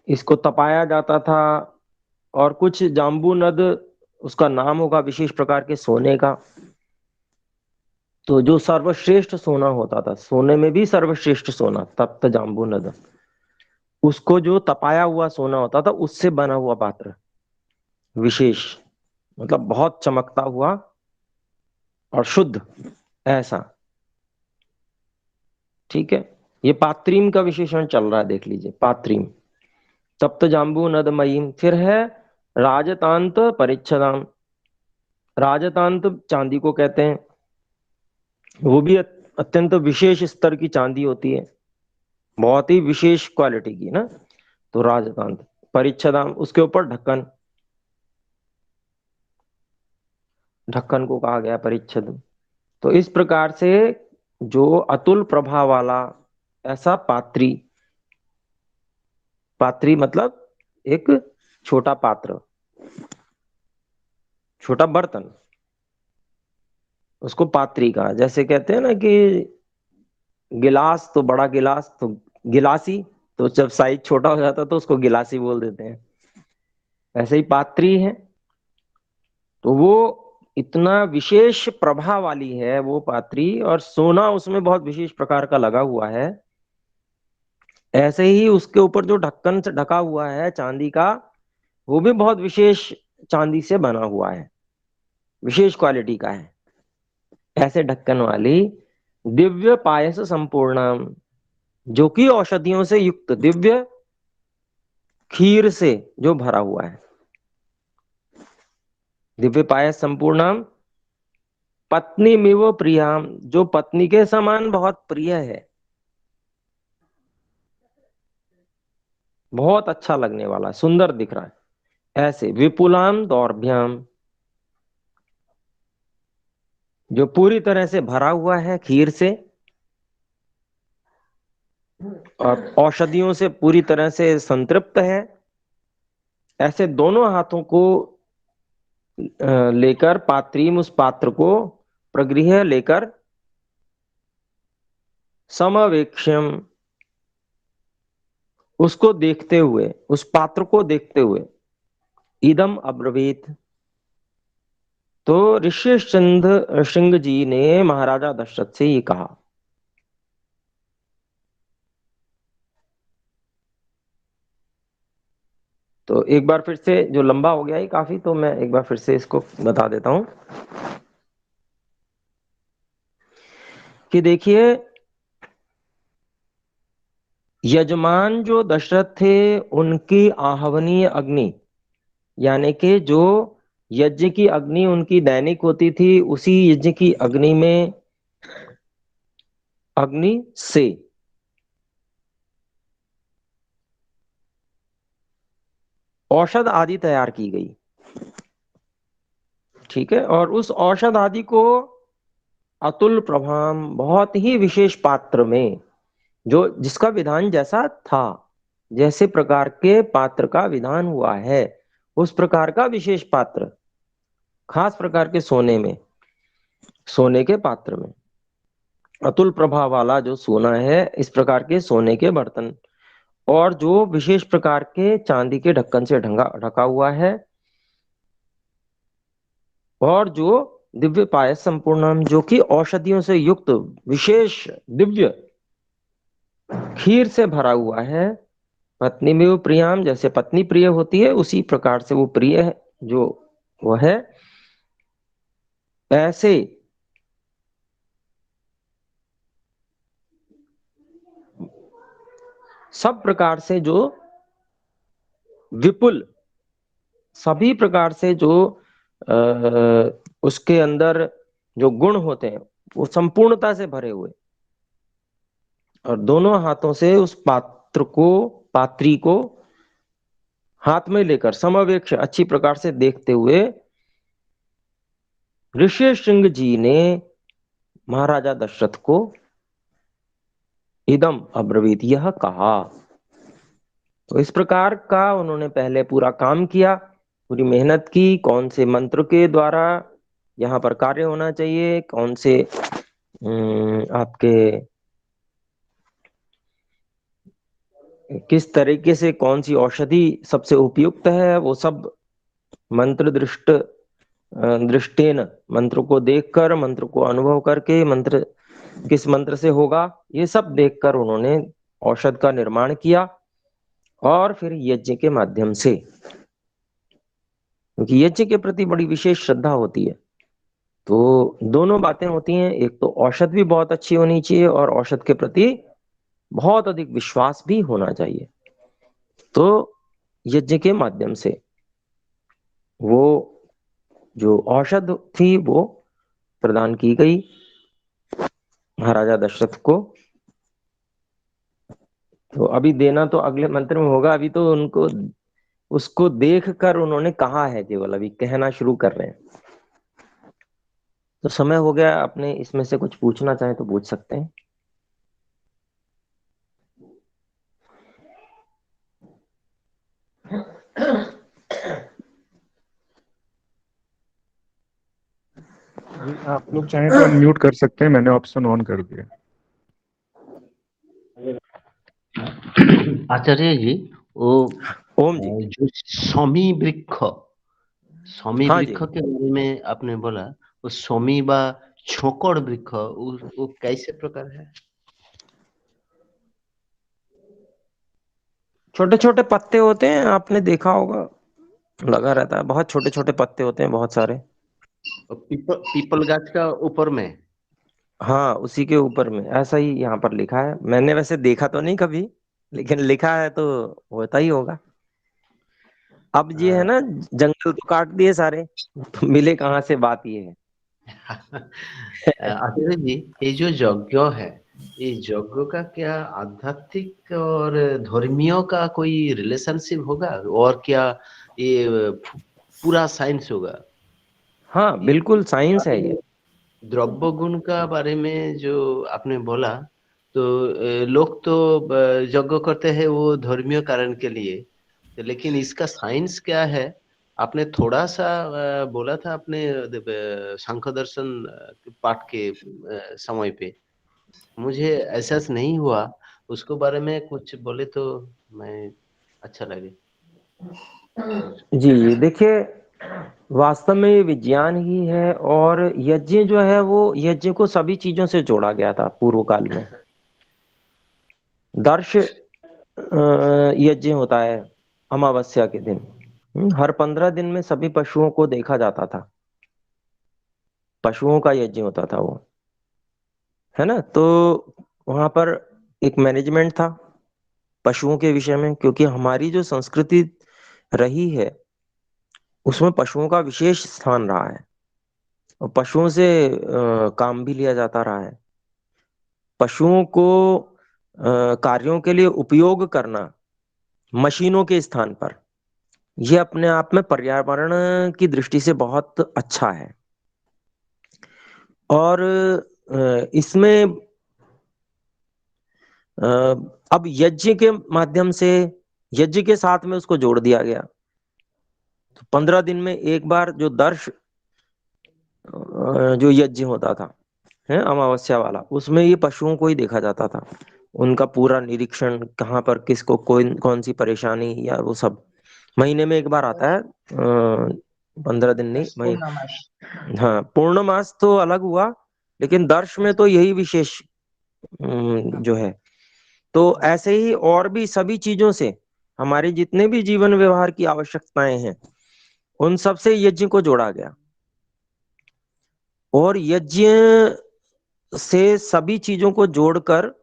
इसको तपाया जाता था। और कुछ जाम्बू नद, उसका नाम होगा विशेष प्रकार के सोने का। तो जो सर्वश्रेष्ठ सोना होता था, सोने में भी सर्वश्रेष्ठ सोना, तप्त जाम्बू नद, उसको जो तपाया हुआ सोना होता था, उससे बना हुआ पात्र, विशेष, मतलब बहुत चमकता हुआ और शुद्ध, ऐसा। ठीक है, ये पात्रीम का विशेषण चल रहा है, देख लीजिए, पात्रीम। तप्त जाम्बू नदमयीम। फिर है राजतांत परिच्छदाम। राजतांत चांदी को कहते हैं, वो भी अत्यंत विशेष स्तर की चांदी होती है, बहुत ही विशेष क्वालिटी की ना। तो राजतांत परिच्छदाम, उसके ऊपर ढक्कन, ढक्कन को कहा गया परिच्छद। तो इस प्रकार से जो अतुल प्रभा वाला ऐसा पात्री, पात्री मतलब एक छोटा पात्र, छोटा बर्तन, उसको पात्री कहा। जैसे कहते हैं ना कि गिलास, तो बड़ा गिलास तो गिलासी, तो जब साइज छोटा हो जाता है तो उसको गिलासी बोल देते हैं। ऐसे ही पात्री है, तो वो इतना विशेष प्रभा वाली है वो पात्री, और सोना उसमें बहुत विशेष प्रकार का लगा हुआ है। ऐसे ही उसके ऊपर जो ढक्कन से ढका हुआ है चांदी का, वो भी बहुत विशेष चांदी से बना हुआ है, विशेष क्वालिटी का है। ऐसे ढक्कन वाली दिव्य पायस संपूर्णम, जो कि औषधियों से युक्त दिव्य खीर से जो भरा हुआ है। दिव्य पायस संपूर्णम पत्नी मिव प्रियाम, जो पत्नी के समान बहुत प्रिय है, बहुत अच्छा लगने वाला है, सुंदर दिख रहा है। ऐसे विपुलाम दौर्भ्याम, जो पूरी तरह से भरा हुआ है खीर से और औषधियों से पूरी तरह से संतृप्त है, ऐसे दोनों हाथों को लेकर पात्रीम, उस पात्र को प्रगृह लेकर समवेक्ष्यम, उसको देखते हुए, उस पात्र को देखते हुए, इदम अब्रवीत, तो ऋष्यचंद्र सिंह जी ने महाराजा दशरथ से ये कहा। तो एक बार फिर से, जो लंबा हो गया है काफी, तो मैं एक बार फिर से इसको बता देता हूं कि देखिए, यजमान जो दशरथ थे, उनकी आहवनीय अग्नि, यानी कि जो यज्ञ की अग्नि उनकी दैनिक होती थी, उसी यज्ञ की अग्नि में, अग्नि से औषध आदि तैयार की गई। ठीक है, और उस औषध आदि को अतुल प्रभाम, बहुत ही विशेष पात्र में, जो जिसका विधान जैसा था, जैसे प्रकार के पात्र का विधान हुआ है, उस प्रकार का विशेष पात्र, खास प्रकार के सोने में, सोने के पात्र में, अतुल प्रभा वाला जो सोना है, इस प्रकार के सोने के बर्तन, और जो विशेष प्रकार के चांदी के ढक्कन से ढंगा ढका हुआ है, और जो दिव्य पायस संपूर्णम, जो कि औषधियों से युक्त विशेष दिव्य खीर से भरा हुआ है, पत्नी में वो प्रियाम, जैसे पत्नी प्रिय होती है उसी प्रकार से वो प्रिय है, जो वो है, ऐसे सब प्रकार से जो विपुल, सभी प्रकार से जो उसके अंदर जो गुण होते हैं, वो संपूर्णता से भरे हुए, और दोनों हाथों से उस पात्र को, पात्री को हाथ में लेकर समवेक्ष, अच्छी प्रकार से देखते हुए, ऋषि सिंह जी ने महाराजा दशरथ को इदम अब्रवीत, यह कहा। तो इस प्रकार का उन्होंने पहले पूरा काम किया, पूरी मेहनत की, कौन से मंत्र के द्वारा यहाँ पर कार्य होना चाहिए, कौन से आपके किस तरीके से कौन सी औषधि सबसे उपयुक्त है, वो सब मंत्र दृष्टेन, मंत्र को देखकर, मंत्र को अनुभव करके, मंत्र किस मंत्र से होगा, ये सब देखकर उन्होंने औषध का निर्माण किया, और फिर यज्ञ के माध्यम से, क्योंकि यज्ञ के प्रति बड़ी विशेष श्रद्धा होती है, तो दोनों बातें होती हैं, एक तो औषध भी बहुत अच्छी होनी चाहिए, और औषध के प्रति बहुत अधिक विश्वास भी होना चाहिए। तो यज्ञ के माध्यम से वो जो औषध थी वो प्रदान की गई महाराजा दशरथ को। तो अभी देना तो अगले मंत्र में होगा, अभी तो उनको, उसको देख कर उन्होंने कहा है, केवल अभी कहना शुरू कर रहे हैं। तो समय हो गया, अपने इसमें से कुछ पूछना चाहे तो पूछ सकते हैं। जी, आप लोग चाहें तो अनम्यूट कर सकते हैं, मैंने ऑप्शन ऑन कर दिया। आचार्य जी, वो ओम जी। जो समी वृक्ष, समी हाँ जी, वृक्ष के बारे में आपने बोला, वो समी बा छोकड़ वृक्ष, वो कैसे प्रकार है? छोटे छोटे पत्ते होते हैं, आपने देखा होगा, लगा रहता है, बहुत छोटे छोटे पत्ते होते हैं, बहुत सारे। पीपल गाछ का ऊपर में? हाँ, उसी के ऊपर में, ऐसा ही यहाँ पर लिखा है। मैंने वैसे देखा तो नहीं कभी, लेकिन लिखा है तो होता ही होगा। अब ये है ना, जंगल तो काट दिए सारे, तो मिले कहाँ से, बात ये है। आचार्य जी, ये जो यज्ञ है, ये यज्ञ का क्या आध्यात्मिक और धर्मियों का कोई रिलेशनशिप होगा, और क्या ये पूरा साइंस होगा? हाँ ये बिल्कुल साइंस है ये। द्रव्य गुण का बारे में जो आपने बोला, तो लोग तो यज्ञ करते हैं वो धर्मीय कारण के लिए, तो लेकिन इसका साइंस क्या है? आपने थोड़ा सा बोला था अपने सांख्य दर्शन पाठ के समय पे, मुझे एहसास नहीं हुआ। उसको बारे में कुछ बोले तो मैं अच्छा लगे। जी देखिए, वास्तव में ये विज्ञान ही है, और यज्ञ जो है वो यज्ञ को सभी चीजों से जोड़ा गया था पूर्व काल में। दर्श यज्ञ होता है अमावस्या के दिन। हर 15 दिन में सभी पशुओं को देखा जाता था, पशुओं का यज्ञ होता था वो, है ना। तो वहां पर एक मैनेजमेंट था पशुओं के विषय में, क्योंकि हमारी जो संस्कृति रही है उसमें पशुओं का विशेष स्थान रहा है, और पशुओं से काम भी लिया जाता रहा है। पशुओं को कार्यों के लिए उपयोग करना मशीनों के स्थान पर, यह अपने आप में पर्यावरण की दृष्टि से बहुत अच्छा है। और इसमें अ, अब यज्ञ के माध्यम से, यज्ञ के साथ में उसको जोड़ दिया गया। तो 15 दिन में एक बार जो दर्श जो यज्ञ होता था है अमावस्या वाला, उसमें ये पशुओं को ही देखा जाता था, उनका पूरा निरीक्षण, कहाँ पर किसको कोई कौन सी परेशानी या वो सब। महीने में एक बार आता है, 15 दिन नहीं महीने। पूर्णमासी। हाँ पूर्णमास तो अलग हुआ, लेकिन दर्श में तो यही विशेष जो है। तो ऐसे ही और भी सभी चीजों से, हमारे जितने भी जीवन व्यवहार की आवश्यकताएं हैं, उन सब से यज्ञ को जोड़ा गया। और यज्ञ से सभी चीजों को जोड़कर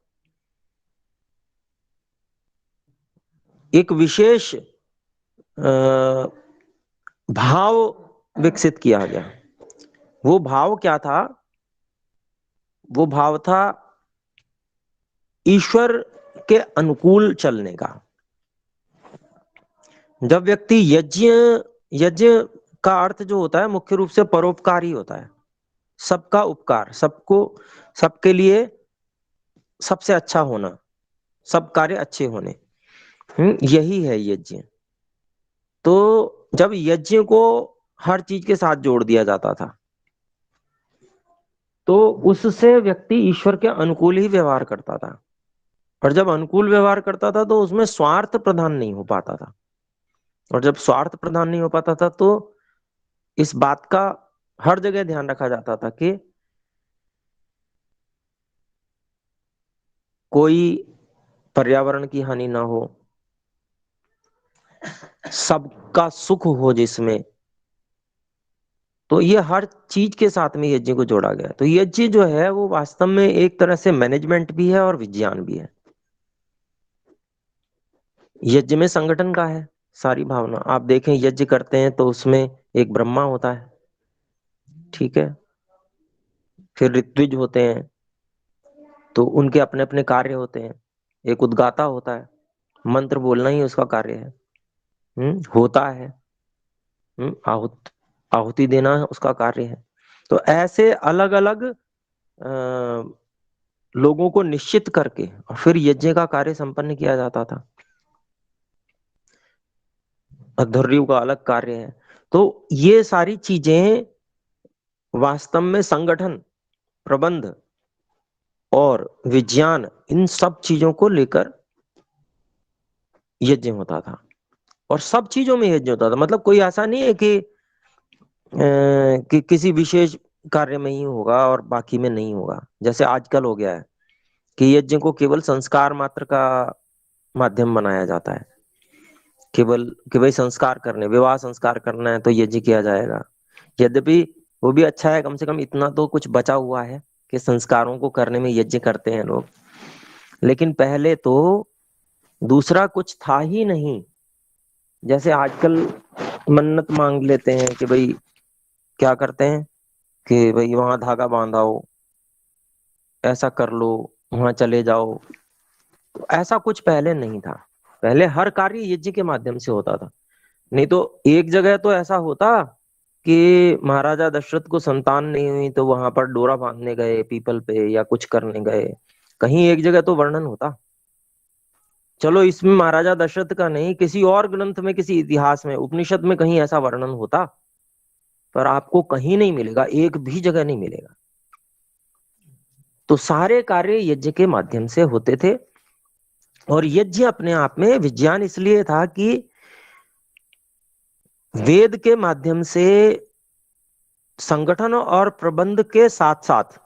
एक विशेष भाव विकसित किया गया। वो भाव क्या था? वो भाव था ईश्वर के अनुकूल चलने का। जब व्यक्ति यज्ञ, यज्ञ का अर्थ जो होता है मुख्य रूप से परोपकारी होता है, सबका उपकार, सबको, सबके लिए सबसे अच्छा होना, सब कार्य अच्छे होने, यही है यज्ञ। तो जब यज्ञ को हर चीज के साथ जोड़ दिया जाता था, तो उससे व्यक्ति ईश्वर के अनुकूल ही व्यवहार करता था। और जब अनुकूल व्यवहार करता था तो उसमें स्वार्थ प्रधान नहीं हो पाता था। और जब स्वार्थ प्रधान नहीं हो पाता था तो इस बात का हर जगह ध्यान रखा जाता था कि कोई पर्यावरण की हानि ना हो, सबका सुख हो जिसमें। तो ये हर चीज के साथ में यज्ञ को जोड़ा गया है। तो यज्ञ जो है वो वास्तव में एक तरह से मैनेजमेंट भी है और विज्ञान भी है। यज्ञ में संगठन का है सारी भावना। आप देखें यज्ञ करते हैं तो उसमें एक ब्रह्मा होता है, ठीक है, फिर ऋत्विज होते हैं, तो उनके अपने अपने कार्य होते हैं। एक उद्गाता होता है, मंत्र बोलना ही उसका कार्य है, होता है, आहुति देना उसका कार्य है। तो ऐसे अलग अलग लोगों को निश्चित करके और फिर यज्ञ का कार्य संपन्न किया जाता था। अध्वर्यु का अलग कार्य है। तो ये सारी चीजें वास्तव में संगठन, प्रबंध और विज्ञान, इन सब चीजों को लेकर यज्ञ होता था। और सब चीजों में यज्ञ होता था, मतलब कोई ऐसा नहीं है कि किसी विशेष कार्य में ही होगा और बाकी में नहीं होगा। जैसे आजकल हो गया है कि यज्ञ को केवल संस्कार मात्र का माध्यम बनाया जाता है, केवल कि भाई संस्कार करने, विवाह संस्कार करना है तो यज्ञ किया जाएगा। यद्यपि वो भी अच्छा है, कम से कम इतना तो कुछ बचा हुआ है कि संस्कारों को करने में यज्ञ करते हैं लोग। लेकिन पहले तो दूसरा कुछ था ही नहीं। जैसे आजकल मन्नत मांग लेते हैं कि भाई, क्या करते हैं कि भाई वहां धागा बांधाओ, ऐसा कर लो, वहां चले जाओ। तो ऐसा कुछ पहले नहीं था। पहले हर कार्य यज्ञ के माध्यम से होता था। नहीं तो एक जगह तो ऐसा होता कि महाराजा दशरथ को संतान नहीं हुई तो वहां पर डोरा बांधने गए पीपल पे या कुछ करने गए। कहीं एक जगह तो वर्णन होता। चलो इसमें महाराजा दशरथ का नहीं, किसी और ग्रंथ में, किसी इतिहास में, उपनिषद में कहीं ऐसा वर्णन होता, पर आपको कहीं नहीं मिलेगा, एक भी जगह नहीं मिलेगा। तो सारे कार्य यज्ञ के माध्यम से होते थे। और यज्ञ अपने आप में विज्ञान इसलिए था कि वेद के माध्यम से संगठन और प्रबंध के साथ साथ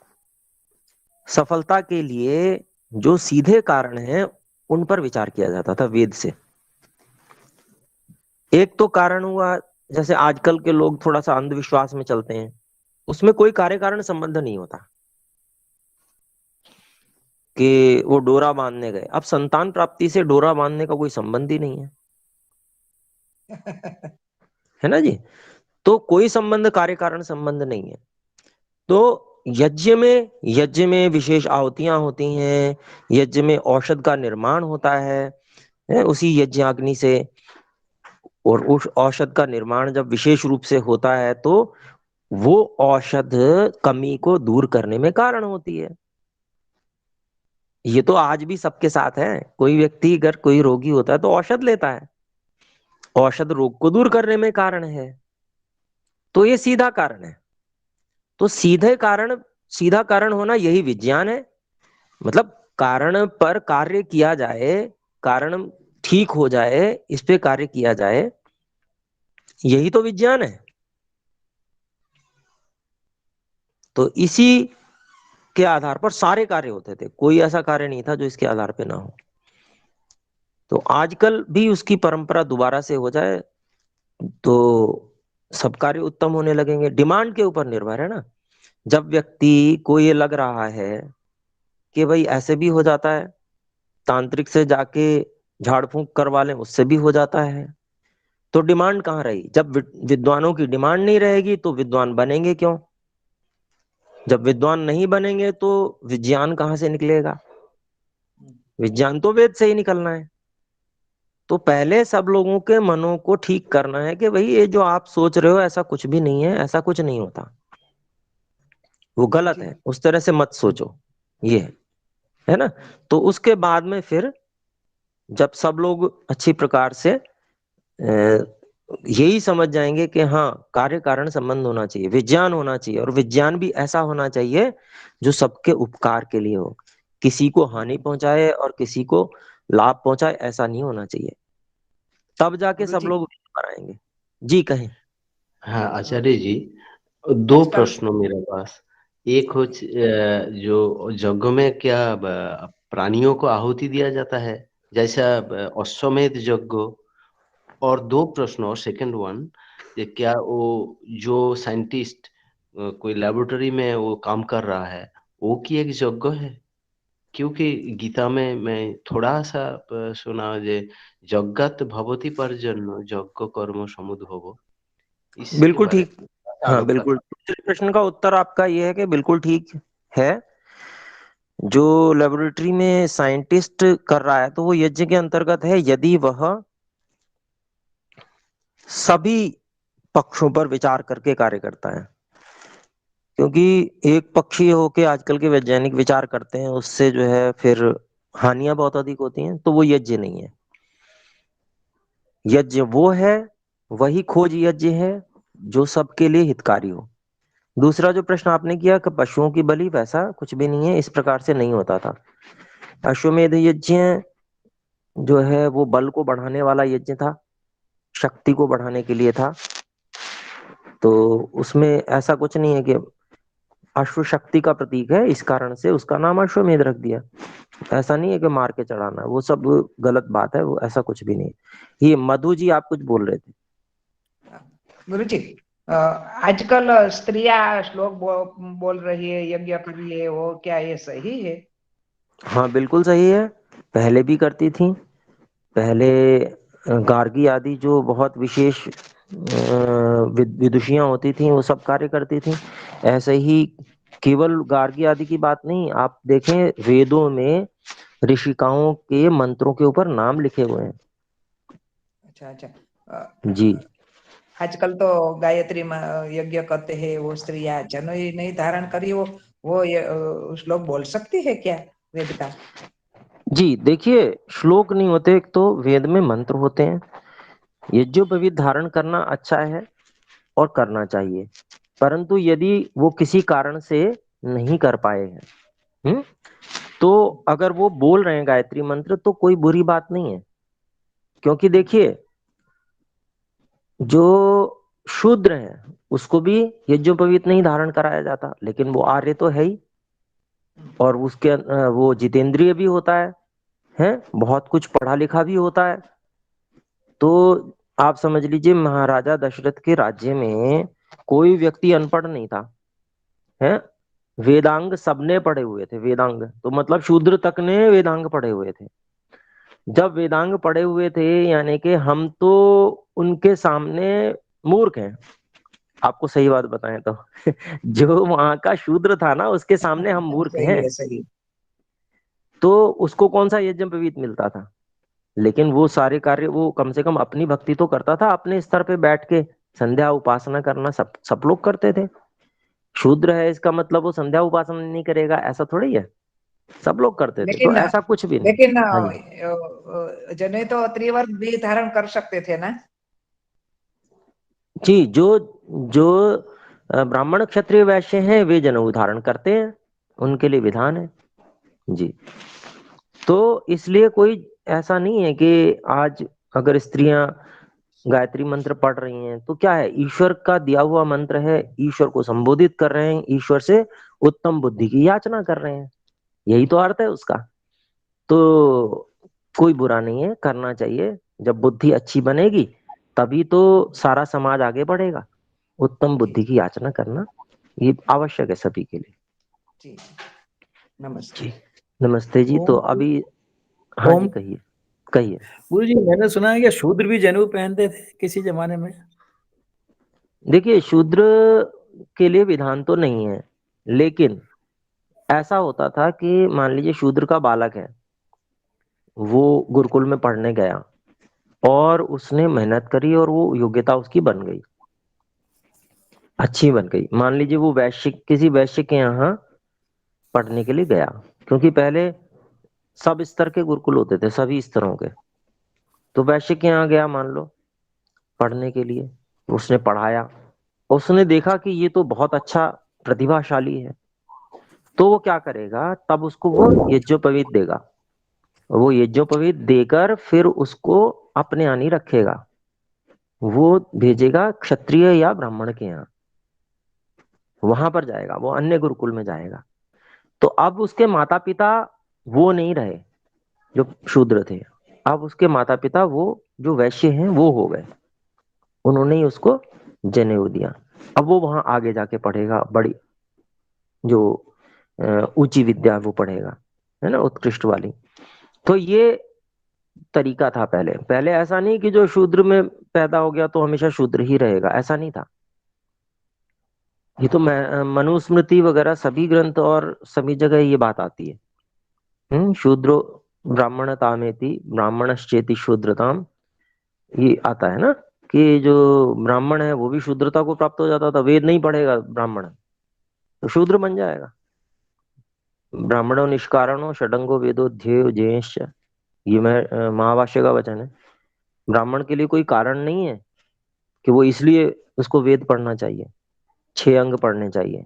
सफलता के लिए जो सीधे कारण हैं उन पर विचार किया जाता था वेद से। एक तो कारण हुआ, जैसे आजकल के लोग थोड़ा सा अंधविश्वास में चलते हैं, उसमें कोई कार्य कारण संबंध नहीं होता कि वो डोरा बांधने गए। अब संतान प्राप्ति से डोरा बांधने का कोई संबंध ही नहीं है, है ना जी। तो कोई संबंध, कार्य कारण संबंध नहीं है। तो यज्ञ में विशेष आहुतियां होती हैं, यज्ञ में औषध का निर्माण होता है उसी यज्ञ अग्नि से। और उस औषध का निर्माण जब विशेष रूप से होता है तो वो औषध कमी को दूर करने में कारण होती है। ये तो आज भी सबके साथ है। कोई व्यक्ति अगर कोई रोगी होता है तो औषध लेता है, औषध रोग को दूर करने में कारण है। तो ये सीधा कारण है। तो सीधा कारण होना यही विज्ञान है। मतलब कारण पर कार्य किया जाए, कारण ठीक हो जाए, इस पे कार्य किया जाए, यही तो विज्ञान है। तो इसी के आधार पर सारे कार्य होते थे, कोई ऐसा कार्य नहीं था जो इसके आधार पे ना हो। तो आजकल भी उसकी परंपरा दोबारा से हो जाए तो सब कार्य उत्तम होने लगेंगे। डिमांड के ऊपर निर्भर है ना। जब व्यक्ति को ये लग रहा है कि भाई ऐसे भी हो जाता है, तांत्रिक से जाके झाड़ फूंक करवा लें, उससे भी हो जाता है, तो डिमांड कहाँ रही। जब विद्वानों की डिमांड नहीं रहेगी तो विद्वान बनेंगे क्यों। जब विद्वान नहीं बनेंगे तो विज्ञान कहाँ से निकलेगा। विज्ञान तो वेद से ही निकलना है। तो पहले सब लोगों के मनों को ठीक करना है कि भाई ये जो आप सोच रहे हो ऐसा कुछ भी नहीं है, ऐसा कुछ नहीं होता, वो गलत है, उस तरह से मत सोचो, ये है ना। तो उसके बाद में फिर जब सब लोग अच्छी प्रकार से यही समझ जाएंगे कि हाँ कार्य कारण संबंध होना चाहिए, विज्ञान होना चाहिए, और विज्ञान भी ऐसा होना चाहिए जो सबके उपकार के लिए हो, किसी को हानि पहुंचाए और किसी को लाभ पहुंचाए, ऐसा नहीं होना चाहिए। तब जाके सब गुरुजी, लोग पर आएंगे। जी कहें। हाँ आचार्य जी, दो आजकल प्रश्न मेरे पास। एक हो जो यज्ञ में क्या प्राणियों को आहुति दिया जाता है, जैसा अश्वमेध यज्ञ। और दो प्रश्न, और सेकंड वन, ये क्या वो जो साइंटिस्ट कोई लेबोरेटरी में वो काम कर रहा है, वो की एक यज्ञ है? क्योंकि गीता में मैं थोड़ा सा सुना जे जगत भवति पर्जन्य यज्ञ कर्म समुद्भव, इसके बिल्कुल बारे ठीक। में हाँ आलोकपात। बिल्कुल, दूसरे प्रश्न का उत्तर आपका ये है कि बिल्कुल ठीक है। जो लेबोरेटरी में साइंटिस्ट कर रहा है तो वो यज्ञ के अंतर्गत है, यदि वह सभी पक्षों पर विचार करके कार्य करता है। क्योंकि एक पक्षीय होके आजकल के वैज्ञानिक विचार करते हैं, उससे जो है फिर हानियां बहुत अधिक होती हैं, तो वो यज्ञ नहीं है। यज्ञ वो है, वही खोज यज्ञ है जो सबके लिए हितकारी हो। दूसरा जो प्रश्न आपने किया कि पशुओं की बलि, वैसा कुछ भी नहीं है, इस प्रकार से नहीं होता था। अश्वमेध यज्ञ जो है वो बल को बढ़ाने वाला यज्ञ था, शक्ति को बढ़ाने के लिए था। तो उसमें ऐसा कुछ नहीं है कि अश्व शक्ति का प्रतीक है इस कारण से उसका नाम अश्वमेध रख दिया, ऐसा नहीं है कि मार के चढ़ाना, वो सब गलत बात है, वो ऐसा कुछ भी नहीं। ये मधु जी आप कुछ बोल रहे थे। गुरुजी, आजकल स्त्रियां श्लोक बोल रही है, यज्ञ कर रही है, वो क्या ये सही है? हाँ बिल्कुल सही है, पहले भी करती थी। पहले गार्गी आदि जो बहुत विशेष विदुषियां होती थी वो सब कार्य करती थी। ऐसे ही केवल गार्गी आदि की बात नहीं, आप देखें वेदों में ऋषिकाओं के मंत्रों के ऊपर नाम लिखे हुए हैं। अच्छा अच्छा। जी आजकल तो गायत्री यज्ञ करते हैं, वो स्त्रियां जनेऊ नहीं धारण करी, वो श्लोक बोल सकती है क्या वेद का? जी, देखिए श्लोक नहीं होते, एक तो वेद में मंत्र होते हैं। यज्ञोपवीत धारण करना अच्छा है और करना चाहिए, परंतु यदि वो किसी कारण से नहीं कर पाए हैं, तो अगर वो बोल रहे हैं गायत्री मंत्र तो कोई बुरी बात नहीं है। क्योंकि देखिए जो शूद्र है उसको भी यज्ञोपवीत नहीं धारण कराया जाता, लेकिन वो आर्य तो है ही, और उसके वो जितेंद्रिय भी होता है, बहुत कुछ पढ़ा लिखा भी होता है। तो आप समझ लीजिए महाराजा दशरथ के राज्य में कोई व्यक्ति अनपढ़ नहीं था, है। वेदांग सबने पढ़े हुए थे, वेदांग तो मतलब शूद्र तक ने वेदांग पढ़े हुए थे। जब वेदांग पढ़े हुए थे, यानी कि हम तो उनके सामने मूर्ख हैं, आपको सही बात बताएं तो जो वहां का शूद्र था ना उसके सामने हम मूर्ख सही हैं। है, सही। तो उसको कौन सा यज्ञोपवीत मिलता था? लेकिन वो सारे कार्य वो कम से कम अपनी भक्ति तो करता था, अपने स्तर पे बैठ के संध्या उपासना करना सब सब लोग करते थे। शूद्र है इसका मतलब वो संध्या उपासना नहीं करेगा, ऐसा थोड़ी है, सब लोग करते थे, तो लेकिन ऐसा कुछ भी नहीं। लेकिन हाँ जी। जने तो त्रिवर्ग भी धारण कर सकते थे ना? जी, जो जो ब्राह्मण क्षत्रिय वैश्य हैं वे जनेऊ धारण करते हैं, उनके लिए विधान है। जी, तो इसलिए कोई ऐसा नहीं है कि आज अगर स्त्रियां गायत्री मंत्र पढ़ रही हैं तो क्या है, ईश्वर का दिया हुआ मंत्र है, ईश्वर को संबोधित कर रहे हैं, ईश्वर से उत्तम बुद्धि की याचना कर रहे हैं, यही तो अर्थ है उसका। तो कोई बुरा नहीं है, करना चाहिए। जब बुद्धि अच्छी बनेगी तभी तो सारा समाज आगे बढ़ेगा। उत्तम जी बुद्धि की याचना करना ये आवश्यक है सभी के लिए। जी। नमस्ते। जी नमस्ते जी। तो ओम। अभी हाँ जी, ओम। कहिए कहिए। गुरु जी, मैंने सुना है कि शूद्र भी जनेऊ पहनते थे किसी जमाने में। देखिए शूद्र के लिए विधान तो नहीं है, लेकिन ऐसा होता था कि मान लीजिए शूद्र का बालक है, वो गुरुकुल में पढ़ने गया और उसने मेहनत करी और वो योग्यता उसकी बन गई, अच्छी बन गई। मान लीजिए वो वैश्य किसी वैश्य के यहाँ पढ़ने के लिए गया, क्योंकि पहले सब स्तर के गुरुकुल होते थे, सभी स्तरों के। तो वैश्य के यहाँ गया मान लो पढ़ने के लिए, उसने पढ़ाया, उसने देखा कि ये तो बहुत अच्छा प्रतिभाशाली है, तो वो क्या करेगा, तब उसको वो यज्ञोपवीत देगा। वो यज्ञोपवीत देकर फिर उसको अपने यानी रखेगा, वो भेजेगा क्षत्रिय या ब्राह्मण के यहाँ, वहां पर जाएगा, वो अन्य गुरुकुल में जाएगा। तो अब उसके माता पिता वो नहीं रहे जो शूद्र थे, अब उसके माता पिता वो जो वैश्य हैं वो हो गए, उन्होंने ही उसको जनेऊ दिया। अब वो वहां आगे जाके पढ़ेगा, बड़ी जो ऊंची विद्या वो पढ़ेगा, है ना, उत्कृष्ट वाली। तो ये तरीका था पहले। पहले ऐसा नहीं कि जो शूद्र में पैदा हो गया तो हमेशा शूद्र ही रहेगा, ऐसा नहीं था। ये तो मनुस्मृति वगैरह सभी ग्रंथ और सभी जगह ये बात आती है। शूद्रो ब्राह्मणतामेति ब्राह्मणश्चेति शूद्रताम, ये आता है ना, कि जो ब्राह्मण है वो भी शूद्रता को प्राप्त हो जाता था, वेद नहीं पढ़ेगा ब्राह्मण तो शूद्र बन जाएगा। ब्राह्मणों निष्कारणो षडंगो वेदो ध्येयो जयेश्च, ये मैं महाभाष्य का वचन है। ब्राह्मण के लिए कोई कारण नहीं है कि वो इसलिए उसको वेद पढ़ना चाहिए, 6 अंग पढ़ने चाहिए,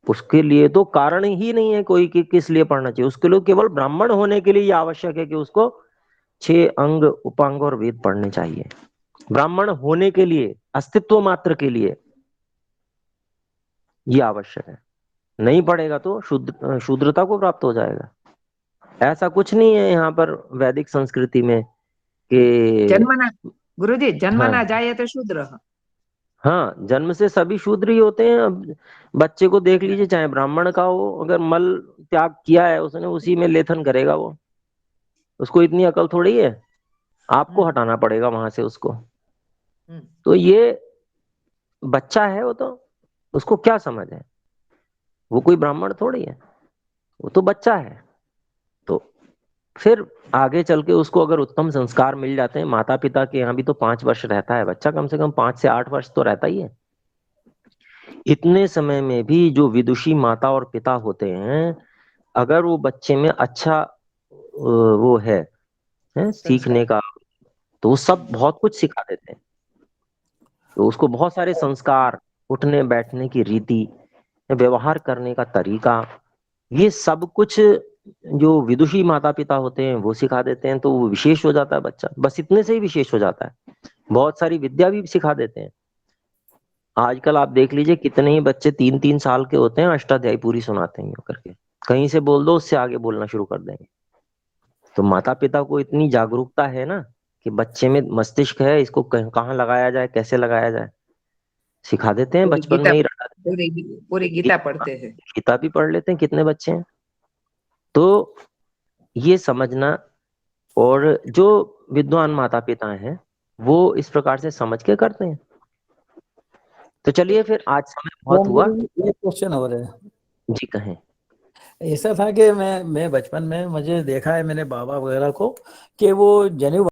उसके लिए तो कारण ही नहीं है कोई कि किस लिए पढ़ना चाहिए। उसके लिए केवल ब्राह्मण होने के लिए ये आवश्यक है कि उसको 6 अंग उपांग और वेद पढ़ने चाहिए। ब्राह्मण होने के लिए, अस्तित्व मात्र के लिए ये आवश्यक है। नहीं पढ़ेगा तो शूद्रता को प्राप्त हो जाएगा। ऐसा कुछ नहीं है यहाँ पर वैदिक संस्कृति में कि जन्मना गुरुजी, जन्मना हाँ, जायते शूद्र। हाँ जन्म से सभी शूद्र ही होते हैं। अब बच्चे को देख लीजिए, चाहे ब्राह्मण का हो, अगर मल त्याग किया है उसने उसी में लेथन करेगा वो, उसको इतनी अकल थोड़ी है, आपको हम्म हटाना पड़ेगा वहां से उसको। हम्म तो ये बच्चा है, वो तो उसको क्या समझ है, वो कोई ब्राह्मण थोड़ी है, वो तो बच्चा है। तो फिर आगे चल के उसको अगर उत्तम संस्कार मिल जाते हैं, माता पिता के यहाँ भी तो 5 वर्ष रहता है बच्चा, कम से कम 5 से 8 वर्ष तो रहता ही है। इतने समय में भी जो विदुषी माता और पिता होते हैं, अगर वो बच्चे में अच्छा वो है सीखने का, तो वो सब बहुत कुछ सिखा देते हैं। तो उसको बहुत सारे संस्कार, उठने बैठने की रीति, व्यवहार करने का तरीका, ये सब कुछ जो विदुषी माता पिता होते हैं वो सिखा देते हैं। तो वो विशेष हो जाता है बच्चा, बस इतने से ही विशेष हो जाता है। बहुत सारी विद्या भी सिखा देते हैं। आजकल आप देख लीजिए कितने ही बच्चे 3-3 साल के होते हैं, अष्टाध्यायी पूरी सुनाते हैं यूं करके, कहीं से बोल दो उससे आगे बोलना शुरू कर देंगे। तो माता पिता को इतनी जागरूकता है ना कि बच्चे में मस्तिष्क है, इसको कहाँ लगाया जाए, कैसे लगाया जाए, सिखा देते हैं पूरी बचपन गीता में ही रटा देते पूरी गीता पढ़ते हैं। हैं। गीता भी पढ़ लेते हैं, कितने बच्चे हैं। तो ये समझना, और जो विद्वान माता पिता हैं वो इस प्रकार से समझ के करते हैं। तो चलिए फिर, आज समय बहुत हुआ। एक क्वेश्चन हो रहा है। जी कहें। ऐसा था कि मैं बचपन में मुझे देखा है मैंने बाबा वगैरह को कि वो जनेऊ